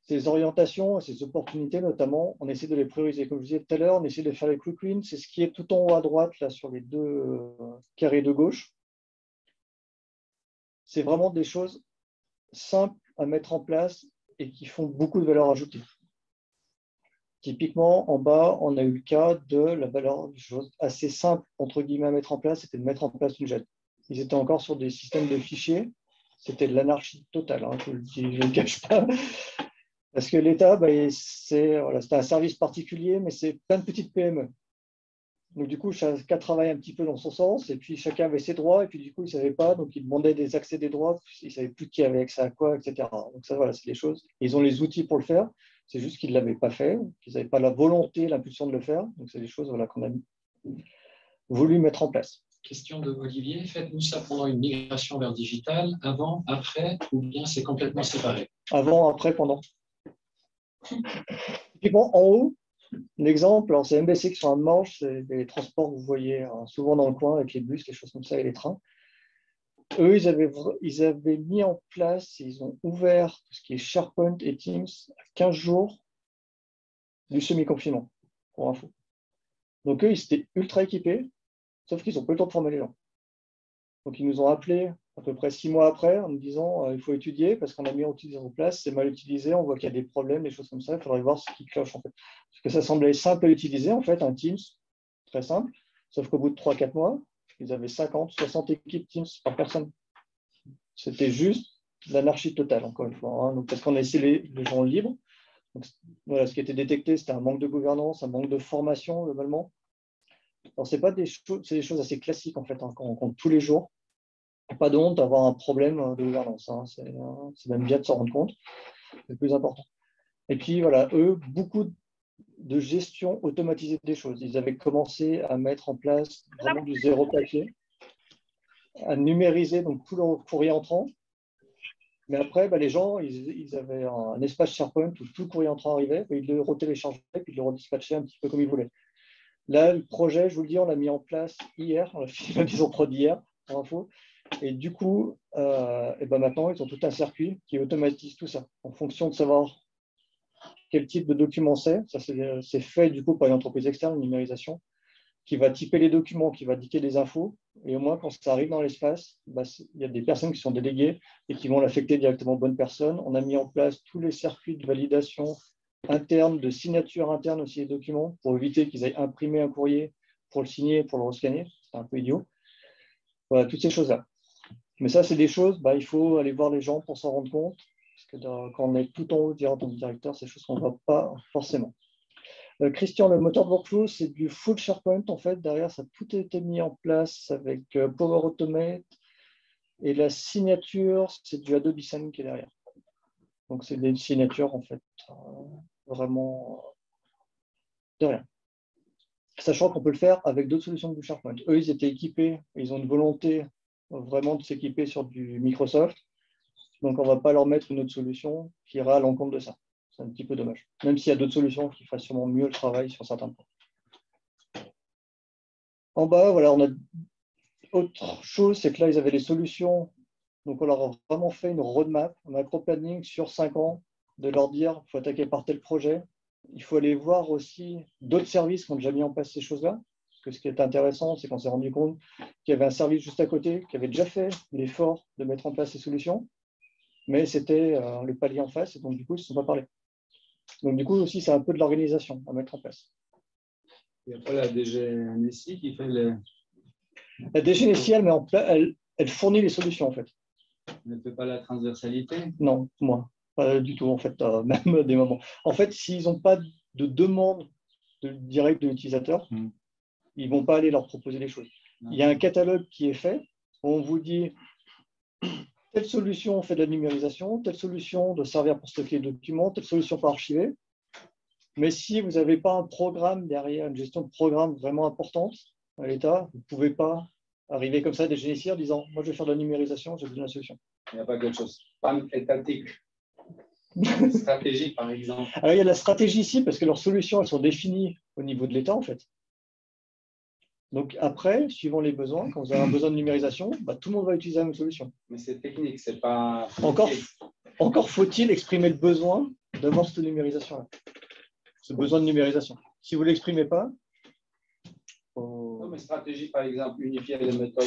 Ces orientations, ces opportunités notamment, on essaie de les prioriser. Comme je disais tout à l'heure, on essaie de faire les quick wins. C'est ce qui est tout en haut à droite, là, sur les deux carrés de gauche. C'est vraiment des choses simples à mettre en place et qui font beaucoup de valeur ajoutée. Typiquement, en bas, on a eu le cas de la valeur, des choses assez simples, entre guillemets, à mettre en place, c'était de mettre en place une jet. Ils étaient encore sur des systèmes de fichiers. C'était de l'anarchie totale, hein, je ne le cache pas. Parce que l'État, c'est un service particulier, mais c'est plein de petites PME. Donc, du coup, chacun travaille un petit peu dans son sens, et puis chacun avait ses droits, et puis du coup, il ne savait pas, donc il demandait des accès des droits, il ne savait plus qui avait accès à quoi, etc. Donc, ça, voilà, c'est les choses. Ils ont les outils pour le faire, c'est juste qu'ils ne l'avaient pas fait, qu'ils n'avaient pas la volonté, l'impulsion de le faire. Donc, c'est des choses voilà, qu'on a voulu mettre en place. Question de Olivier, faites-nous ça pendant une migration vers digital, avant, après, ou bien c'est complètement séparé? Avant, après, pendant. Typiquement, en haut, l'exemple, c'est MBC qui sont à Manche, c'est des transports que vous voyez souvent dans le coin avec les bus, les choses comme ça et les trains. Eux, ils avaient mis en place, ils ont ouvert tout ce qui est SharePoint et Teams à 15 jours du semi-confinement, pour info. Donc eux, ils étaient ultra équipés, sauf qu'ils n'ont pas eu le temps de former les gens. Donc ils nous ont appelés à peu près 6 mois après en nous disant il faut étudier parce qu'on a mis en place, c'est mal utilisé, on voit qu'il y a des problèmes, des choses comme ça, il faudrait voir ce qui cloche en fait. Parce que ça semblait simple à utiliser en fait, un Teams, très simple, sauf qu'au bout de 3-4 mois, ils avaient 50, 60 équipes Teams par personne. C'était juste l'anarchie totale, encore une fois, hein. Donc, parce qu'on a laissé les gens libres. Donc, voilà, ce qui était détecté, c'était un manque de gouvernance, un manque de formation globalement. Alors, c'est des choses assez classiques en fait, hein, qu'on rencontre tous les jours. Pas de honte d'avoir un problème de gouvernance, hein. C'est même bien de s'en rendre compte, c'est le plus important. Et puis voilà, eux, beaucoup de gestion automatisée des choses. Ils avaient commencé à mettre en place vraiment du zéro papier, à numériser donc tout leur courrier entrant. Mais après, les gens, ils avaient un espace SharePoint où tout le courrier entrant arrivait, et ils le retéléchargeaient, puis ils le redispatchaient un petit peu comme ils voulaient. Là, le projet, je vous le dis, on l'a mis en place hier, on l'a fait disons produit hier, pour info. Et du coup, maintenant, ils ont tout un circuit qui automatise tout ça en fonction de savoir quel type de document c'est. Ça, c'est fait du coup par une entreprise externe, une numérisation, qui va typer les documents, qui va dicter les infos. Et au moins, quand ça arrive dans l'espace, il y a des personnes qui sont déléguées et qui vont l'affecter directement aux bonnes personnes. On a mis en place tous les circuits de validation interne, de signature interne aussi des documents, pour éviter qu'ils aillent imprimer un courrier pour le signer, pour le rescanner. C'est un peu idiot. Voilà, toutes ces choses-là. Mais ça, c'est des choses, il faut aller voir les gens pour s'en rendre compte. Parce que quand on est tout en haut, en tant que directeur, c'est des choses qu'on ne voit pas forcément. Christian, le moteur de workflow, c'est du full SharePoint. En fait, derrière, ça a tout été mis en place avec Power Automate. Et la signature, c'est du Adobe Sign qui est derrière. Donc, c'est des signatures, en fait, vraiment de rien. Sachant qu'on peut le faire avec d'autres solutions que du SharePoint. Eux, ils étaient équipés, ils ont une volonté vraiment de s'équiper sur du Microsoft. Donc, on ne va pas leur mettre une autre solution qui ira à l'encontre de ça. C'est un petit peu dommage. Même s'il y a d'autres solutions qui feraient sûrement mieux le travail sur certains points. En bas, voilà, on a autre chose, c'est que là, ils avaient les solutions. Donc, on leur a vraiment fait une roadmap, un macro-planning sur 5 ans, de leur dire il faut attaquer par tel projet. Il faut aller voir aussi d'autres services qui ont déjà mis en place ces choses-là. Parce que ce qui est intéressant, c'est qu'on s'est rendu compte qu'il y avait un service juste à côté qui avait déjà fait l'effort de mettre en place ces solutions, mais c'était le palier en face, et donc du coup, ils ne se sont pas parlé. Donc du coup, aussi, c'est un peu de l'organisation à mettre en place. Il n'y a pas la DGNSI qui fait le... La DGNSI, elle fournit les solutions, en fait. Elle ne fait pas la transversalité? Non, moi, pas du tout, en fait, même des moments. En fait, s'ils n'ont pas de demande directe de l'utilisateur, ils ne vont pas aller leur proposer les choses. Il y a un catalogue qui est fait, où on vous dit telle solution fait de la numérisation, telle solution de servir pour stocker les documents, telle solution pour archiver. Mais si vous n'avez pas un programme derrière, une gestion de programme vraiment importante à l'État, vous ne pouvez pas arriver comme ça des génétiques en disant moi je vais faire de la numérisation, j'ai besoin de la solution. Il n'y a pas quelque chose pan-étatique, stratégie par exemple. Alors il y a de la stratégie ici parce que leurs solutions elles sont définies au niveau de l'État en fait. Donc après, suivant les besoins, quand vous avez un besoin de numérisation, bah, tout le monde va utiliser la même solution. Mais c'est technique, c'est pas. Encore faut-il exprimer le besoin d'avoir cette numérisation-là, ce besoin de numérisation. Si vous ne l'exprimez pas, Non, mais stratégie, par exemple, unifier les méthodes.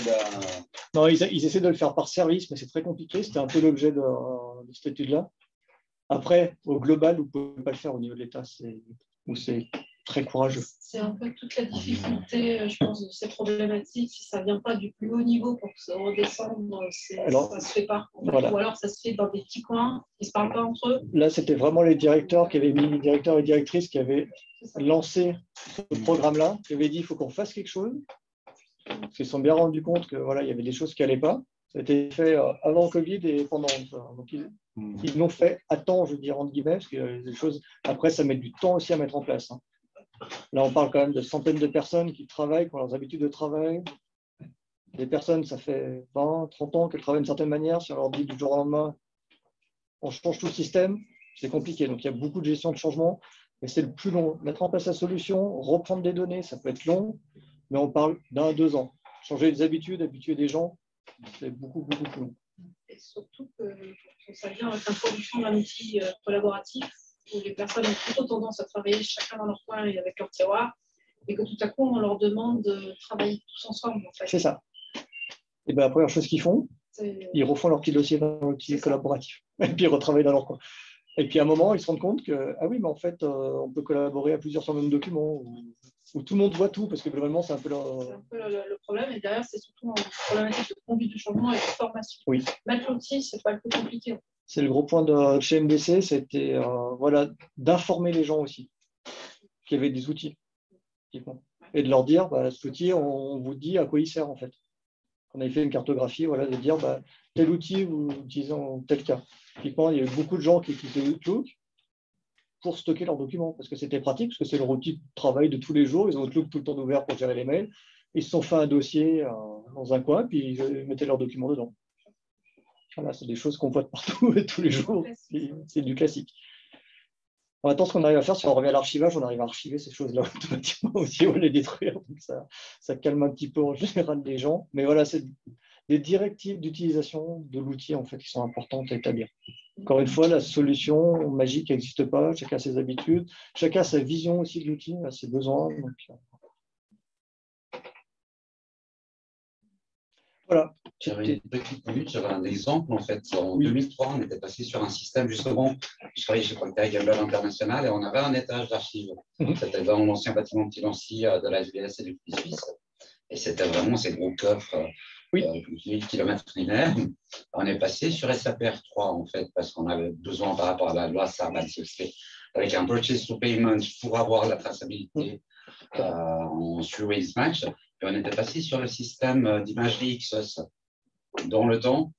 Non, ils essaient de le faire par service, mais c'est très compliqué. C'était un peu l'objet de cette étude-là. Après, au global, vous ne pouvez pas le faire au niveau de l'État, où c'est très courageux. C'est un peu toute la difficulté, je pense, de ces problématiques. Si ça ne vient pas du plus haut niveau pour que ça redescende, ça ne se fait pas. Voilà. Ou alors ça se fait dans des petits coins, ils ne se parlent pas entre eux. Là, c'était vraiment les directeurs et directrices qui avaient lancé ce programme-là, qui avaient dit il faut qu'on fasse quelque chose. Parce qu'ils se sont bien rendus compte que voilà, il y avait des choses qui n'allaient pas. Ça a été fait avant le Covid et pendant. Donc, ils l'ont fait à temps, je veux dire, entre guillemets, parce que des choses. Après, ça met du temps aussi à mettre en place. Hein. Là, on parle quand même de centaines de personnes qui travaillent, qui ont leurs habitudes de travail. Des personnes, ça fait 20, 30 ans qu'elles travaillent d'une certaine manière. Si on leur dit du jour au lendemain, on change tout le système, c'est compliqué. Donc, il y a beaucoup de gestion de changement, mais c'est le plus long. Mettre en place la solution, reprendre des données, ça peut être long, mais on parle d'1 à 2 ans. Changer des habitudes, habituer des gens, c'est beaucoup, beaucoup plus long. Et surtout que ça vient avec l'introduction d'un outil collaboratif où les personnes ont plutôt tendance à travailler chacun dans leur coin et avec leur tiroir, et que tout à coup, on leur demande de travailler tous ensemble. En fait. C'est ça. Et bien, la première chose qu'ils font, ils refont leur petit dossier dans l'outil collaboratif. Et puis, ils retravaillent dans leur coin. Et puis, à un moment, ils se rendent compte que, ah oui, mais en fait, on peut collaborer à plusieurs sur le même document, où tout le monde voit tout, parce que vraiment, c'est un peu le problème. Et derrière, c'est surtout une problématique de conduite du changement et de formation. Oui. Mettre l'outil, ce n'est pas le plus compliqué. C'est le gros point de chez MDC, c'était voilà, d'informer les gens aussi qu'il y avait des outils. Et de leur dire, bah, cet outil, on vous dit à quoi il sert en fait. On avait fait une cartographie, voilà, de dire bah, tel outil vous utilisez en tel cas. Typiquement, il y a eu beaucoup de gens qui utilisaient Outlook pour stocker leurs documents, parce que c'était pratique, parce que c'est leur outil de travail de tous les jours. Ils ont Outlook tout le temps ouvert pour gérer les mails. Ils se sont fait un dossier dans un coin, puis ils mettaient leurs documents dedans. Voilà, c'est des choses qu'on voit de partout et tous les jours. C'est du classique. Maintenant, ce qu'on arrive à faire, si on revient à l'archivage, on arrive à archiver ces choses-là automatiquement aussi, on les détruire. Donc ça calme un petit peu en général les gens. Mais voilà, c'est des directives d'utilisation de l'outil en fait, qui sont importantes à établir. Encore une fois, la solution magique n'existe pas. Chacun a ses habitudes, chacun a sa vision aussi de l'outil, a ses besoins. Donc, voilà. J'avais une petite minute, j'avais un exemple. En fait, en 2003, on était passé sur un système, justement, je travaillais chez Procter & Gamble International et on avait un étage d'archives. C'était dans l'ancien bâtiment de Tilancy de la SBS et du Petit Suisse. Et c'était vraiment ces gros coffres, 8 km linéaires. On est passé sur SAPR3, en fait, parce qu'on avait besoin par rapport à la loi Sarbanes-Oxley, avec un purchase to payment pour avoir la traçabilité en three-ways match. Et on était passé sur le système d'imagerie Ixos. Dans le temps,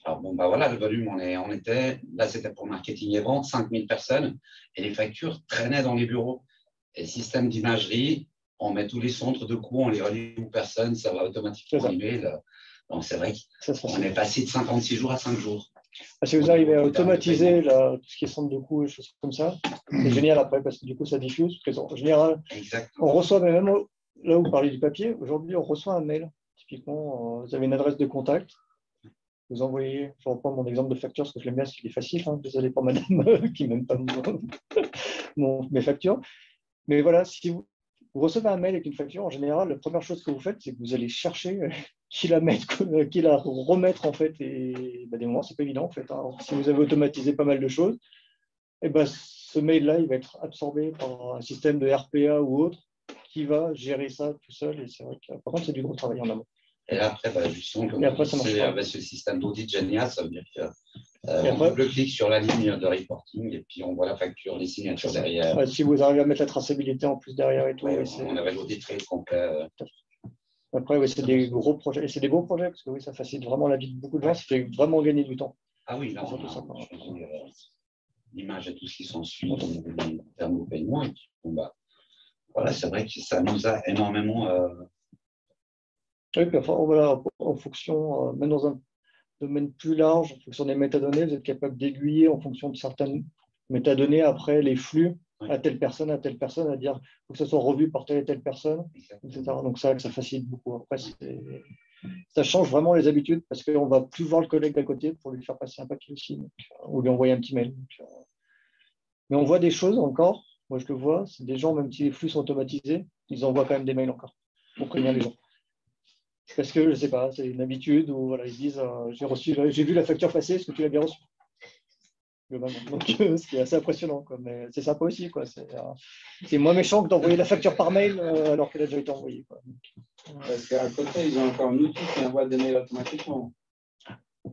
alors bon, bah voilà, le volume, on était, là c'était pour marketing et vente, 5000 personnes, et les factures traînaient dans les bureaux. Et le système d'imagerie, on met tous les centres de coûts, on les relie aux personnes, ça va automatiquement en email. Donc c'est vrai qu'on est passé de 56 jours à 5 jours. Si vous arrivez à automatiser tout ce qui est centre de coûts et choses comme ça, c'est génial après, parce que du coup ça diffuse. Parce en général, on reçoit, même là où vous parlez du papier, aujourd'hui on reçoit un mail. Typiquement, vous avez une adresse de contact. Vous envoyez, je reprends mon exemple de facture parce que je l'aime bien, parce qu'il est facile. Hein, désolé pour madame qui n'aime pas mes factures. Mais voilà, si vous recevez un mail avec une facture, en général, la première chose que vous faites, c'est que vous allez chercher qui la remettre en fait. Et des moments, c'est pas évident en fait. Hein. Si vous avez automatisé pas mal de choses, et ce mail-là, il va être absorbé par un système de RPA ou autre qui va gérer ça tout seul. Et c'est vrai que par contre, c'est du gros travail en amont. Et là, après, justement, comme c'est avec ce système d'audit génial, ça veut dire qu'on double-clique sur la ligne de reporting et puis on voit la facture, les signatures derrière. Si vous arrivez à mettre la traçabilité en plus derrière et tout. On avait l'audit très complet. Après, c'est des gros projets. Et c'est des beaux projets parce que ça facilite vraiment la vie de beaucoup de gens. Ça fait vraiment gagner du temps. Ah oui, là, l'image et tout ce qui s'ensuit au niveau des termes de paiement. Et puis, voilà, c'est vrai que ça nous a énormément Oui, puis enfin, voilà, en fonction, même dans un domaine plus large, en fonction des métadonnées, vous êtes capable d'aiguiller en fonction de certaines métadonnées après les flux à telle personne, à dire il faut que ça soit revu par telle et telle personne, etc. Donc ça facilite beaucoup. Après, ça change vraiment les habitudes parce qu'on ne va plus voir le collègue d'à côté pour lui faire passer un papier aussi, ou lui envoyer un petit mail. Mais on voit des choses encore, moi je le vois, c'est des gens, même si les flux sont automatisés, ils envoient quand même des mails encore pour prévenir les gens. Parce que, je ne sais pas, c'est une habitude où voilà, ils disent j'ai vu la facture passer, est-ce que tu l'as bien reçue? Donc, ce qui est assez impressionnant, quoi. Mais c'est sympa aussi. C'est moins méchant que d'envoyer la facture par mail alors qu'elle a déjà été envoyée. Quoi. Parce qu'à côté, ils ont encore un outil qui envoie des mails automatiquement.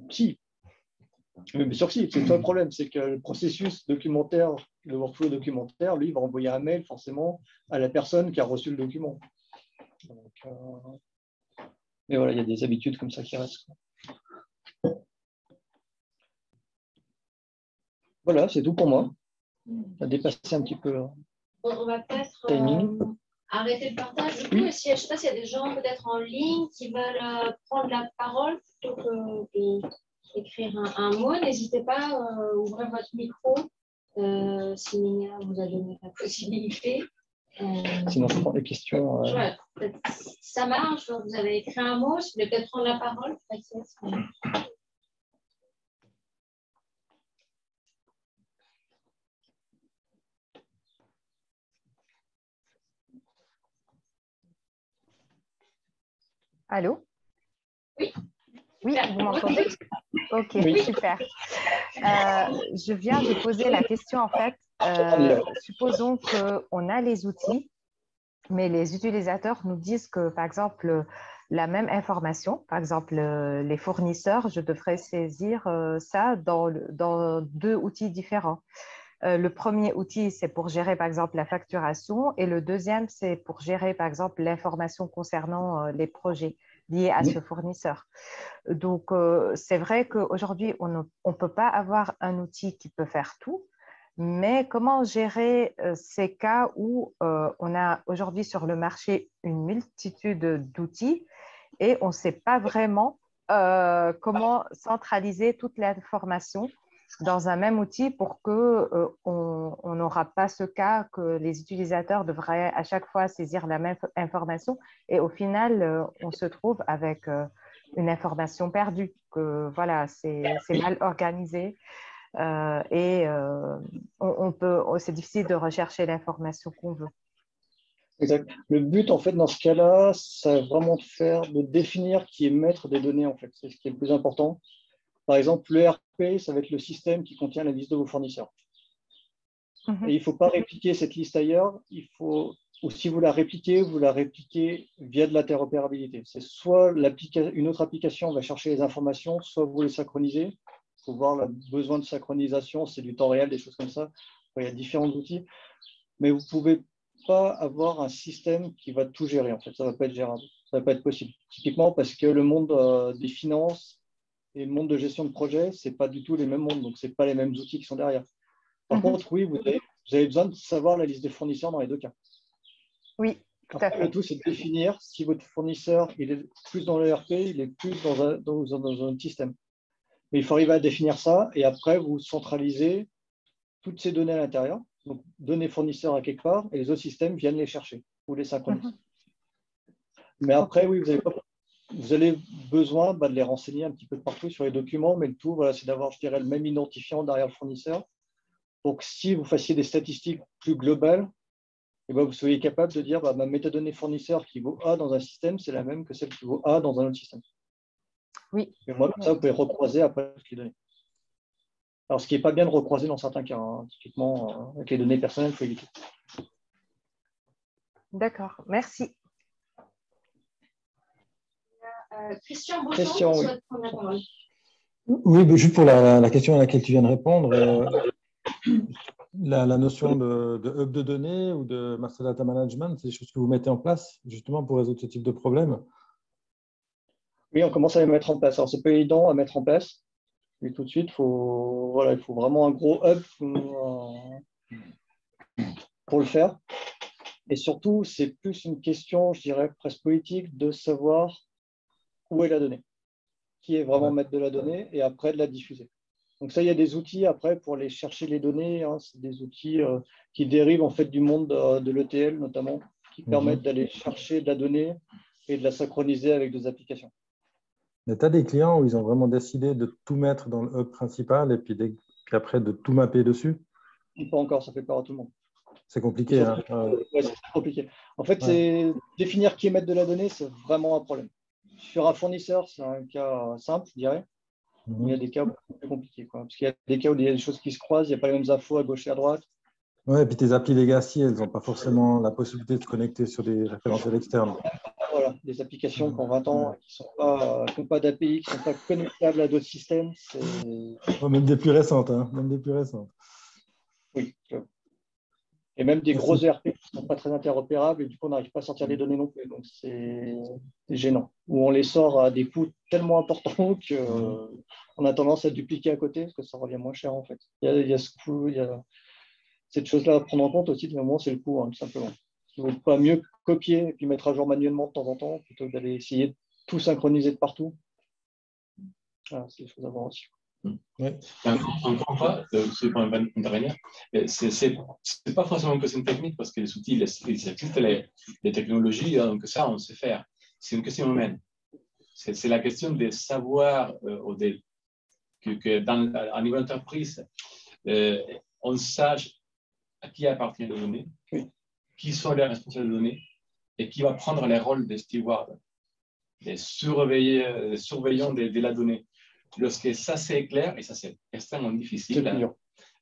Si. Mais bien sûr que si, c'est ça le problème, c'est que le processus documentaire, le workflow documentaire, lui, va envoyer un mail forcément à la personne qui a reçu le document. Donc, mais voilà, il y a des habitudes comme ça qui restent. Voilà, c'est tout pour moi. On a dépassé un petit peu. On va peut-être arrêter le partage. Du coup, je ne sais pas s'il y a des gens peut-être en ligne qui veulent prendre la parole plutôt que d'écrire un mot. N'hésitez pas à ouvrir votre micro si Minia vous a donné la possibilité. Sinon, je prends des questions. Ouais, ça marche, vous avez écrit un mot, si vous voulez peut-être prendre la parole. Allô? Oui. Oui, vous m'entendez? Ok, oui. Super. Je viens de poser la question en fait. Supposons qu'on a les outils, mais les utilisateurs nous disent que, par exemple, la même information, par exemple, les fournisseurs, je devrais saisir ça dans deux outils différents. Le premier outil, c'est pour gérer, par exemple, la facturation et le deuxième, c'est pour gérer, par exemple, l'information concernant les projets liés à ce fournisseur. Donc, c'est vrai qu'aujourd'hui, on ne peut pas avoir un outil qui peut faire tout, mais comment gérer ces cas où on a aujourd'hui sur le marché une multitude d'outils et on ne sait pas vraiment comment centraliser toute l'information dans un même outil pour qu'on n'aura pas ce cas que les utilisateurs devraient à chaque fois saisir la même information et au final, on se trouve avec une information perdue, que voilà, c'est mal organisé c'est difficile de rechercher l'information qu'on veut. Exact. Le but, en fait, dans ce cas-là, c'est vraiment de définir qui est maître des données, en fait. C'est ce qui est le plus important. Par exemple, le RP, ça va être le système qui contient la liste de vos fournisseurs. Et il ne faut pas répliquer cette liste ailleurs. Ou si vous la répliquez via de l'interopérabilité. C'est soit une autre application va chercher les informations, soit vous les synchronisez. Il faut voir le besoin de synchronisation, c'est du temps réel, des choses comme ça. Il y a différents outils. Mais vous ne pouvez pas avoir un système qui va tout gérer. En fait, ça ne va pas être gérable. Ça ne va pas être possible. Typiquement parce que le monde des finances et le monde de gestion de projet, ce n'est pas du tout les mêmes mondes. Donc, ce n'est pas les mêmes outils qui sont derrière. Par contre, oui, vous avez besoin de savoir la liste des fournisseurs dans les deux cas. Oui, tout à fait. Le tout, c'est de définir si votre fournisseur il est plus dans l'ERP, il est plus dans un système. Mais il faut arriver à définir ça et après, vous centralisez toutes ces données à l'intérieur. Donc, données fournisseurs à quelque part et les autres systèmes viennent les chercher ou les synchroniser. Mais après, oui, vous avez besoin de les renseigner un petit peu partout sur les documents, mais le tout, voilà, c'est d'avoir, je dirais, le même identifiant derrière le fournisseur pour que si vous fassiez des statistiques plus globales, et vous soyez capable de dire ma métadonnée fournisseur qui vaut A dans un système, c'est la même que celle qui vaut A dans un autre système. Oui. Et moi, comme ça, vous pouvez recroiser après toutes les données. Alors, ce qui n'est pas bien de recroiser dans certains cas, hein. Typiquement, avec les données personnelles, il faut éviter. D'accord, merci. Christian Breton, oui. souhaite prendre la parole. Oui, juste pour la question à laquelle tu viens de répondre, la notion de hub de données ou de master data management, c'est des choses que vous mettez en place justement pour résoudre ce type de problème? Oui, on commence à les mettre en place. Alors, c'est pas évident à mettre en place. Mais tout de suite, il faut vraiment un gros hub pour le faire. Et surtout, c'est plus une question, je dirais, presque politique, de savoir où est la donnée, qui est vraiment maître de la donnée, et après de la diffuser. Donc ça, il y a des outils après pour aller chercher les données. Hein. C'est des outils qui dérivent en fait du monde de l'ETL notamment, qui permettent d'aller chercher de la donnée et de la synchroniser avec des applications. Mais tu as des clients où ils ont vraiment décidé de tout mettre dans le hub principal et puis après de tout mapper dessus? Pas encore, ça fait peur à tout le monde. C'est compliqué. Hein. Ouais, c'est compliqué. En fait, définir qui est maître de la donnée, c'est vraiment un problème. Sur un fournisseur, c'est un cas simple, je dirais. Il y a des cas beaucoup plus compliqués, quoi. Parce qu'il y a des cas où il y a des choses qui se croisent, il n'y a pas les mêmes infos à gauche et à droite. Ouais, et puis tes applis legacy, elles n'ont pas forcément la possibilité de se connecter sur des référentiels externes. Voilà, des applications qui ont 20 ans, qui n'ont pas d'API, qui ne sont pas connectables à d'autres systèmes. Même des plus récentes, hein. Même des plus récentes. Oui. Et même des gros ERP qui ne sont pas très interopérables et du coup, on n'arrive pas à sortir les données non plus. Donc, c'est gênant. Ou on les sort à des coûts tellement importants qu'on a tendance à dupliquer à côté parce que ça revient moins cher en fait. Il y a ce coût, il y a cette chose-là à prendre en compte aussi, finalement, c'est le coût, hein, tout simplement. Il ne vaut pas mieux copier et puis mettre à jour manuellement de temps en temps plutôt que d'aller essayer de tout synchroniser de partout. Voilà, c'est des choses à voir aussi. Ouais. Encore une fois, ce n'est pas intervenir, c'est pas forcément une question technique parce que les outils, il existe les technologies, donc ça, on sait faire. C'est une question humaine. C'est la question de savoir que à niveau d'entreprise, on sache à qui appartiennent les données, qui sont les responsables des données et qui va prendre les rôles des stewards, des surveillants de la donnée. Lorsque ça c'est clair, et ça c'est extrêmement difficile,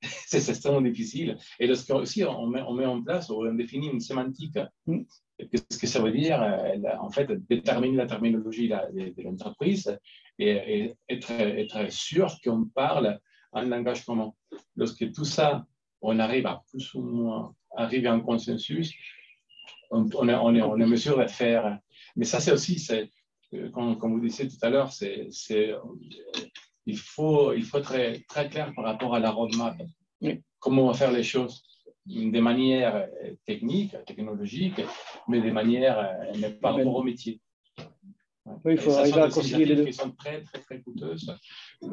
c'est extrêmement difficile, et lorsque aussi on met en place, on définit une sémantique, qu'est-ce que ça veut dire, en fait, déterminer la terminologie de l'entreprise et être sûr qu'on parle un langage commun. Lorsque tout ça, on arrive à plus ou moins arriver à un consensus, on est en mesure de faire. Mais ça c'est aussi, comme vous disiez tout à l'heure, il faut être très, très clair par rapport à la roadmap. Comment on va faire les choses de manière technique, technologique, mais de manière par rapport au métier. Oui, il faut arriver à concilier les deux. Qui sont très, très, très coûteuses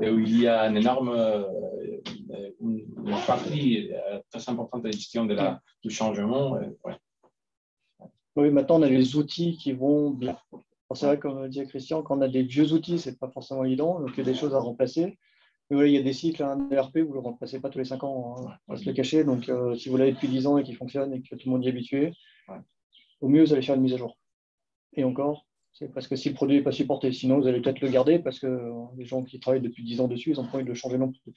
et où il y a une énorme une partie très importante de la gestion du changement. Oui, maintenant, on a les outils qui vont bien. C'est vrai, comme disait Christian, quand on a des vieux outils, ce n'est pas forcément évident, donc il y a des choses à remplacer. Mais oui, il y a des cycles, un ERP, vous ne le remplacez pas tous les 5 ans, hein, on va se le cacher. Donc, si vous l'avez depuis 10 ans et qu'il fonctionne et que tout le monde y est habitué, au mieux, vous allez faire une mise à jour. Et encore, c'est parce que si le produit n'est pas supporté, sinon vous allez peut-être le garder parce que les gens qui travaillent depuis 10 ans dessus, ils n'ont pas envie de le changer non plus.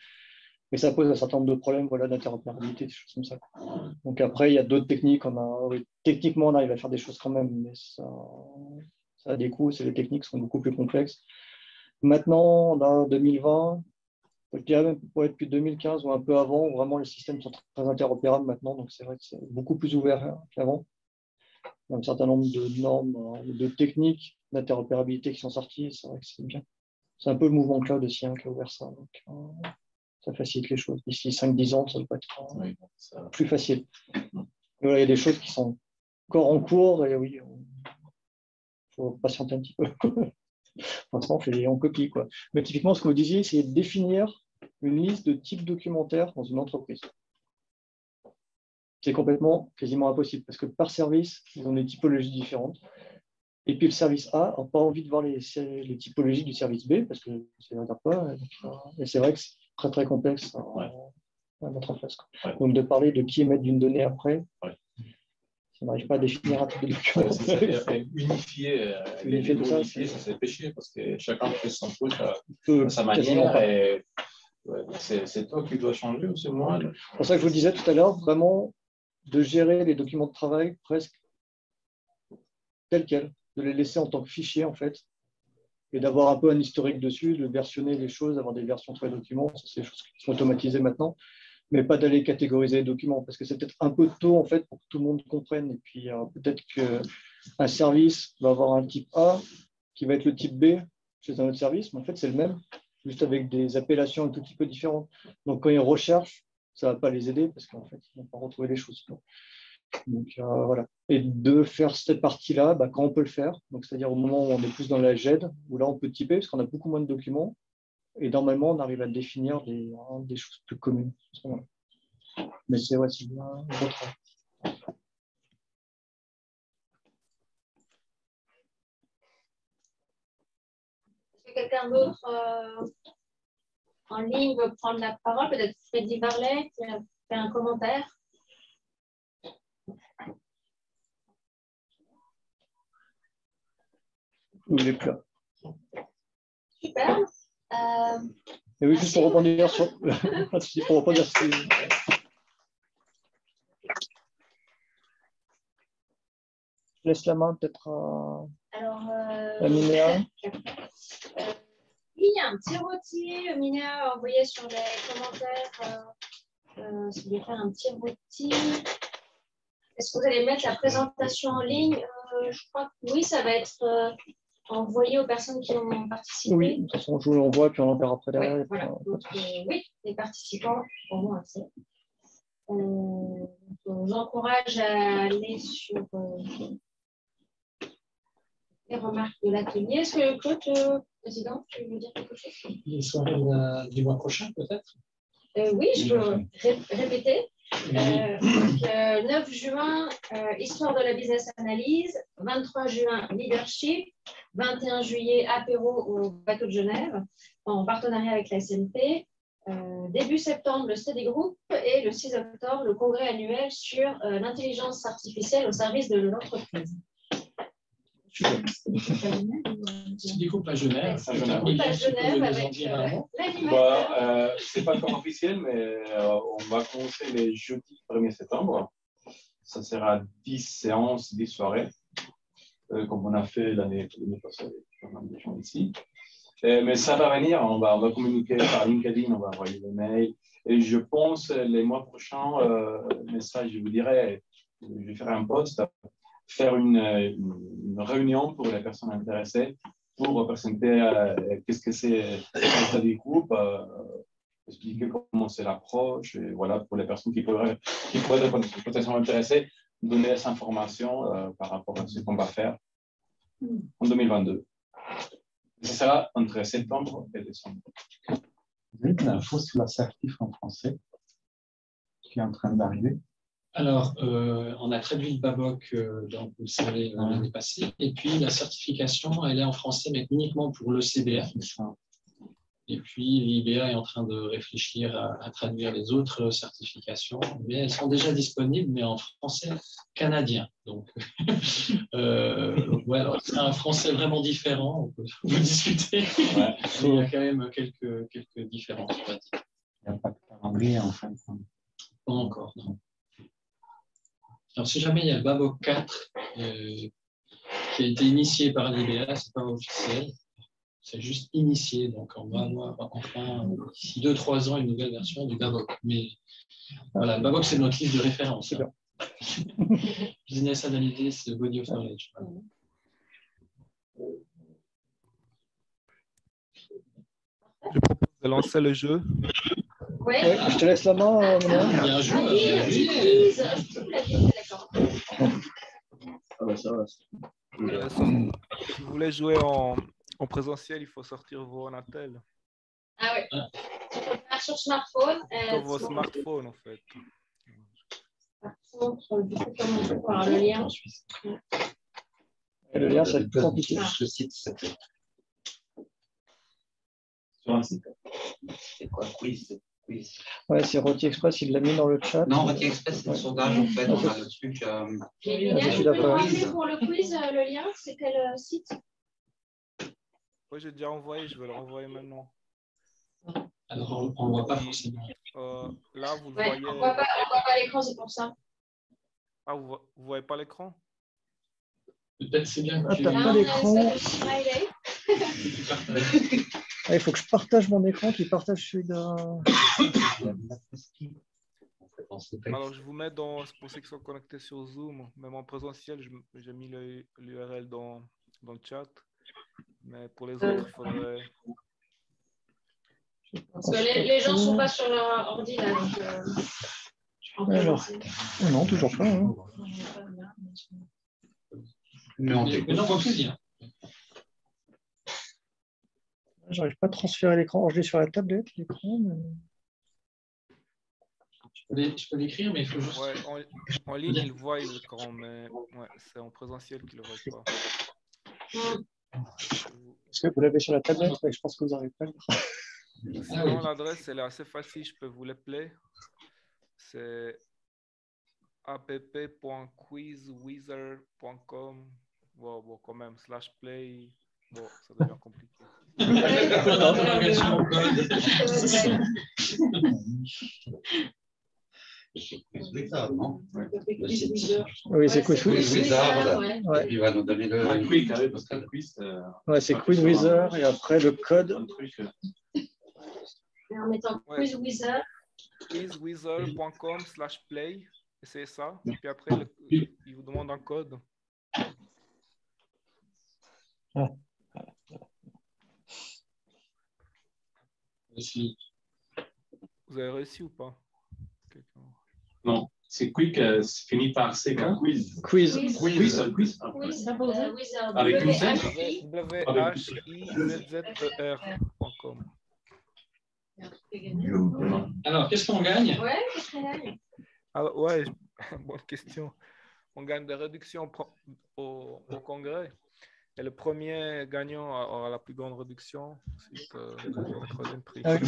Mais ça pose un certain nombre de problèmes d'interopérabilité, des choses comme ça. Donc après, il y a d'autres techniques. Techniquement, on arrive à faire des choses quand même, mais ça a des coûts, les techniques sont beaucoup plus complexes. Maintenant, en 2020, je dirais même peut-être depuis 2015 ou un peu avant, vraiment les systèmes sont très interopérables maintenant, donc c'est vrai que c'est beaucoup plus ouvert qu'avant. Il y a un certain nombre de normes, de techniques d'interopérabilité qui sont sorties, c'est vrai que c'est bien. C'est un peu le mouvement cloud aussi qui a ouvert ça, donc ça facilite les choses. D'ici 5-10 ans, ça va être plus facile. Voilà, il y a des choses qui sont encore en cours, et oui, il faut patienter un petit peu. Pour l'instant, on copie, quoi. Mais typiquement, ce que vous disiez, c'est définir une liste de types documentaires dans une entreprise. C'est quasiment impossible, parce que par service, ils ont des typologies différentes. Et puis le service A n'a pas envie de voir les typologies du service B, parce que ça ne regarde pas. Et c'est vrai que c'est très, très complexe à mettre en place. Donc de parler de qui émettre d'une donnée après, on n'arrive pas à définir un type de document. Unifier tout ça, c'est péché, parce que chacun fait son truc à sa manière. Et c'est toi qui dois changer ou c'est moi? C'est pour ça que je vous disais tout à l'heure, vraiment de gérer les documents de travail presque tels quels, de les laisser en tant que fichier en fait, et d'avoir un peu un historique dessus, de versionner les choses, d'avoir des versions sur les documents, c'est des choses qui sont automatisées maintenant, mais pas d'aller catégoriser les documents, parce que c'est peut-être un peu tôt en fait pour que tout le monde comprenne, et puis peut-être qu'un service va avoir un type A qui va être le type B chez un autre service, mais en fait c'est le même, juste avec des appellations un tout petit peu différentes. Donc quand ils recherchent, ça ne va pas les aider, parce qu'en fait ils ne vont pas retrouver les choses. Donc, voilà. Et de faire cette partie-là quand on peut le faire, donc c'est-à-dire au moment où on est plus dans la GED, où là on peut typer parce qu'on a beaucoup moins de documents, et normalement on arrive à définir des choses plus communes. Mais c'est bien un gros travail. Est-ce que quelqu'un d'autre en ligne veut prendre la parole? Peut-être Freddy Varlet qui a fait un commentaire. Il est plus là. Super. Et oui, juste pour rebondir sur. pour rebondir sur. Je laisse la main peut-être à Minéa. Il y a un petit rôti, Minéa a envoyé sur les commentaires. Si vous voulez faire un petit rôti. Est-ce que vous allez mettre la présentation en ligne? Je crois que oui, ça va être envoyé aux personnes qui ont participé. Oui, de toute façon, je vous l'envoie, puis on l'enverra après derrière. Oui, voilà. Donc, oui, les participants auront accès. Je vous encourage à aller sur les remarques de l'atelier. Est-ce que Claude, président, tu veux dire quelque chose? Les soirées du mois prochain, peut-être? Oui, je peux répéter. Donc, 9 juin, Histoire de la business analyse. 23 juin, Leadership. 21 juillet, apéro au bateau de Genève, en partenariat avec la SNP. Début septembre, le study group. Et le 6 octobre, le congrès annuel sur l'intelligence artificielle au service de l'entreprise. Study group à Genève. À Genève avec l'animateur. Ce n'est pas encore officiel, mais on va commencer les jeudis 1er septembre. Ça sera 10 séances, 10 soirées, comme on a fait l'année passée avec pas mal de gens ici. Mais ça va venir, on va communiquer par LinkedIn, on va envoyer des mails. Et je pense les mois prochains, mais ça je vous dirai, je ferai un post, faire une réunion pour les personnes intéressées pour présenter qu'est-ce que c'est un study group, expliquer comment c'est l'approche, et voilà, pour les personnes qui pourraient être potentiellement intéressées, donner des informations par rapport à ce qu'on va faire en 2022. Ça sera entre septembre et décembre. Vous avez de l'info sur la certif en français qui est en train d'arriver? Alors, on a traduit le BABOC, donc vous le savez, l'année passée. Et puis, la certification, elle est en français, mais uniquement pour le CBA. Et puis, l'IBA est en train de réfléchir à traduire les autres certifications. Mais elles sont déjà disponibles, mais en français canadien. Donc, ouais, alors, c'est un français vraiment différent. On peut vous discuter. Ouais. Il y a quand même quelques différences. Il n'y a pas de calendrier, en fait. Pas encore, non. Alors, si jamais il y a le BABOC 4 qui a été initié par l'IBA, ce n'est pas officiel, c'est juste initié. Donc, on va avoir enfin, d'ici 2-3 ans, une nouvelle version du BABOC. Mais voilà, le BABOC, c'est notre livre de référence. Hein. Business Analysis, Body of Knowledge. Voilà. Je propose de lancer le jeu. Ouais. Je te laisse la main. Il y a un jeu. Si vous voulez jouer en présentiel, il faut sortir vos Natel. Ah oui. Tu peux faire sur smartphone. Sur vos smartphones, en fait. Par contre, du coup, comment on peut voir le lien? Le lien, ça va être plus compliqué. Le site, c'était sur un site. C'est quoi? Quiz. Ouais, c'est Rôti Express, il l'a mis dans le chat. Non, Rôti Express, c'est le sondage, en fait. On a le truc. Je suis d'accord. Pour le quiz, le lien, c'est quel site? Oui, j'ai déjà envoyé, je vais le renvoyer maintenant. Alors, on ne voit pas forcément. Là, vous le ouais, voyez. On ne voit pas l'écran, c'est pour ça. Ah, vous ne voyez pas l'écran? Peut-être c'est bien que tu n'as pas l'écran. Il faut que je partage mon écran, qu'il partage celui d'un. Alors, je vous mets dans, pour ceux qui sont connectés sur Zoom, même en présentiel, j'ai mis l'URL dans le chat. Mais pour les autres, il faudrait. Parce que les gens ne sont pas sur leur ordi là. Donc, Alors, non, toujours pas. Hein. Mais on Mais t'écoute. non, on peut dire. J'arrive pas à transférer l'écran. Je l'ai sur la tablette, l'écran. Mais... Je peux l'écrire, mais il faut juste. Ouais, en ligne, il voit l'écran, mais ouais, c'est en présentiel qu'il ne le voit pas. Est-ce que vous l'avez sur la tablette? Ouais, je pense que vous n'arrivez pas à le voir. Sinon, l'adresse, elle est assez facile, je peux vous l'appeler. C'est app.quizwizard.com. Bon, quand même, /play. Bon, ça devient compliqué. Oui, c'est Quiz Wizard. Ouais. Il va nous donner le quiz, parce que le quiz. Ouais, c'est Quiz Wizard et après le code. En mettant Quiz Wizard. Quizwizard.com/play. C'est ça. Et puis après, il vous demande un code. Vous avez réussi ou pas? Non, c'est quick, c'est fini par CK. Quiz. Quiz. Avec une scène. WHIZZER.com. Alors, qu'est-ce qu'on gagne? Ouais, qu'est-ce qu'on gagne? Alors, ouais, bonne question. On gagne des réductions au congrès. Et le premier gagnant aura la plus grande réduction. Ensuite, le troisième prix. Ah oui,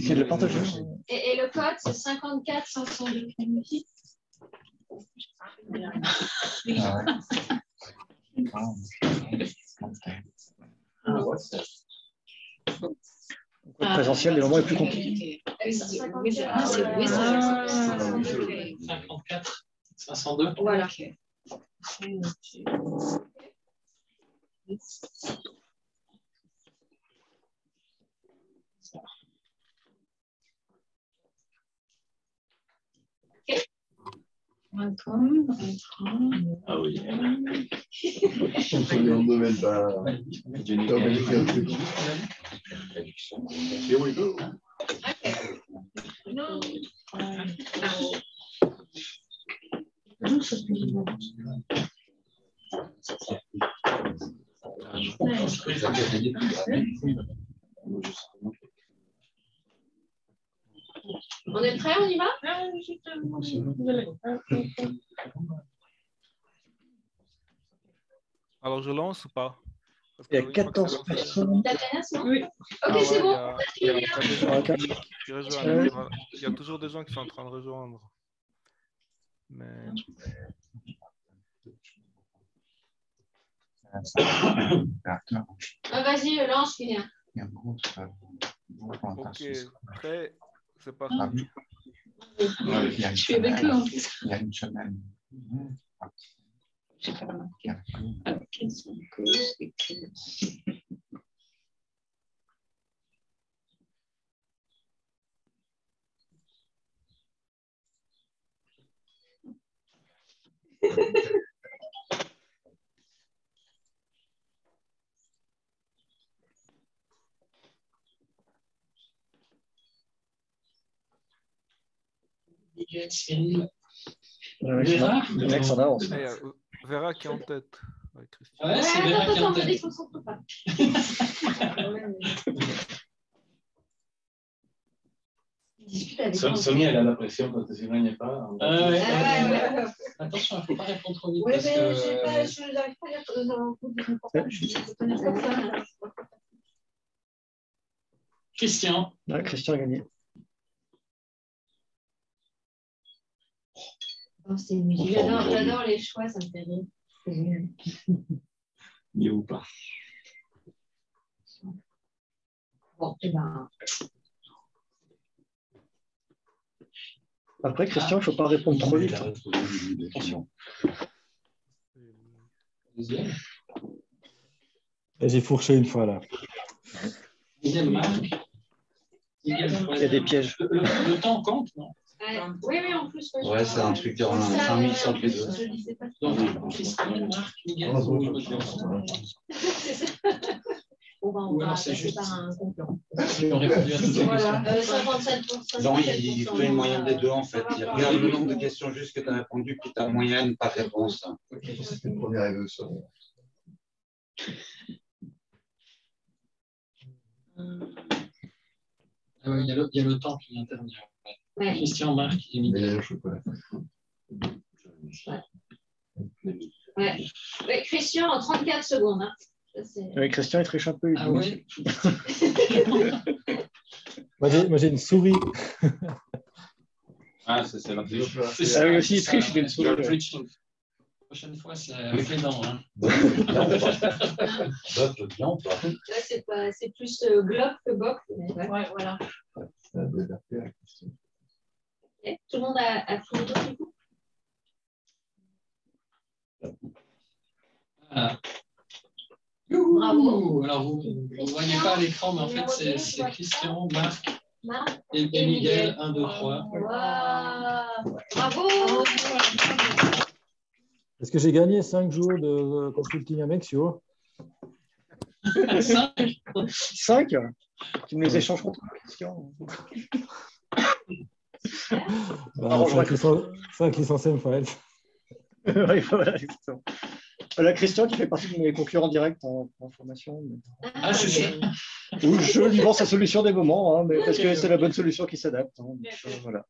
c'est le partager. Et le code, c'est 54 502. Le présentiel, les moments les plus compliqués. 54 502. Voilà. Ah oui. Here we go. On est prêt, on y va? Alors, je lance ou pas? Il y a 14 personnes. Oui. Ok, c'est bon. Il y a toujours des gens qui sont en train de rejoindre. Mais... Vas-y, lance, Julien. Ok, prêt, c'est parti. Je suis avec eux en plus. Il y a une semaine. Vera, le mec s'en avance. Vera qui est en tête. Ouais, c'est Vera qui est en tête. Sonia, elle a la pression quand tu ne gagnes pas. Attention, il ne faut pas répondre trop vite. Oui, parce mais que... je n'arrive pas à lire comme ça. Christian. Ouais, Christian a gagné. J'adore les choix, ça me fait rire. Mieux ou pas. Bon, et ben. Après, Christian, il ne faut pas répondre trop vite. Attention. Deuxième. Vas-y, fourcher une fois là. Deuxième marque. Il y a des pièges. Le temps compte, non? Oui, en plus. Ouais, c'est un truc en 5 minutes entre les deux. Donc, Christian, Marc, Miguel. C'est ça. Ou alors c'est juste par un concurrent. si on répond à toutes les Voilà, questions. 57%. Non, il fait une moyenne des deux en fait. Il regarde le nombre de questions juste que tu as répondu, puis ta moyenne par réponse. C'était une première évolution. Il y a le temps qui intervient. Ouais. Christian, Marc et Miguel. Ouais. Ouais, Christian, en 34 secondes. Hein. Oui, Christian, il triche un peu. Ah oui. Moi, j'ai une souris. Ah, c'est la triche. Ah oui, aussi, il triche, il est une souris. La prochaine fois, c'est avec les dents. Hein. Là, c'est plus globe que boc. Ouais, voilà. Okay. Tout le monde a fini du coup. Voilà. Bravo. Alors, vous ne voyez pas à l'écran, mais en fait, c'est Christian, Marc et Miguel. 1, 2, 3. Wow. Bravo. Est-ce que j'ai gagné 5 jours de consulting avec Sio? 5. Tu me les échanges contre Christian. 5 licences M-Files. Oui, voilà, exactement. Voilà, Christian qui fait partie de mes concurrents directs en formation. Ah, c'est ça. Où je lui vends sa solution des moments, hein, mais parce que c'est la bonne solution qui s'adapte. Hein, voilà.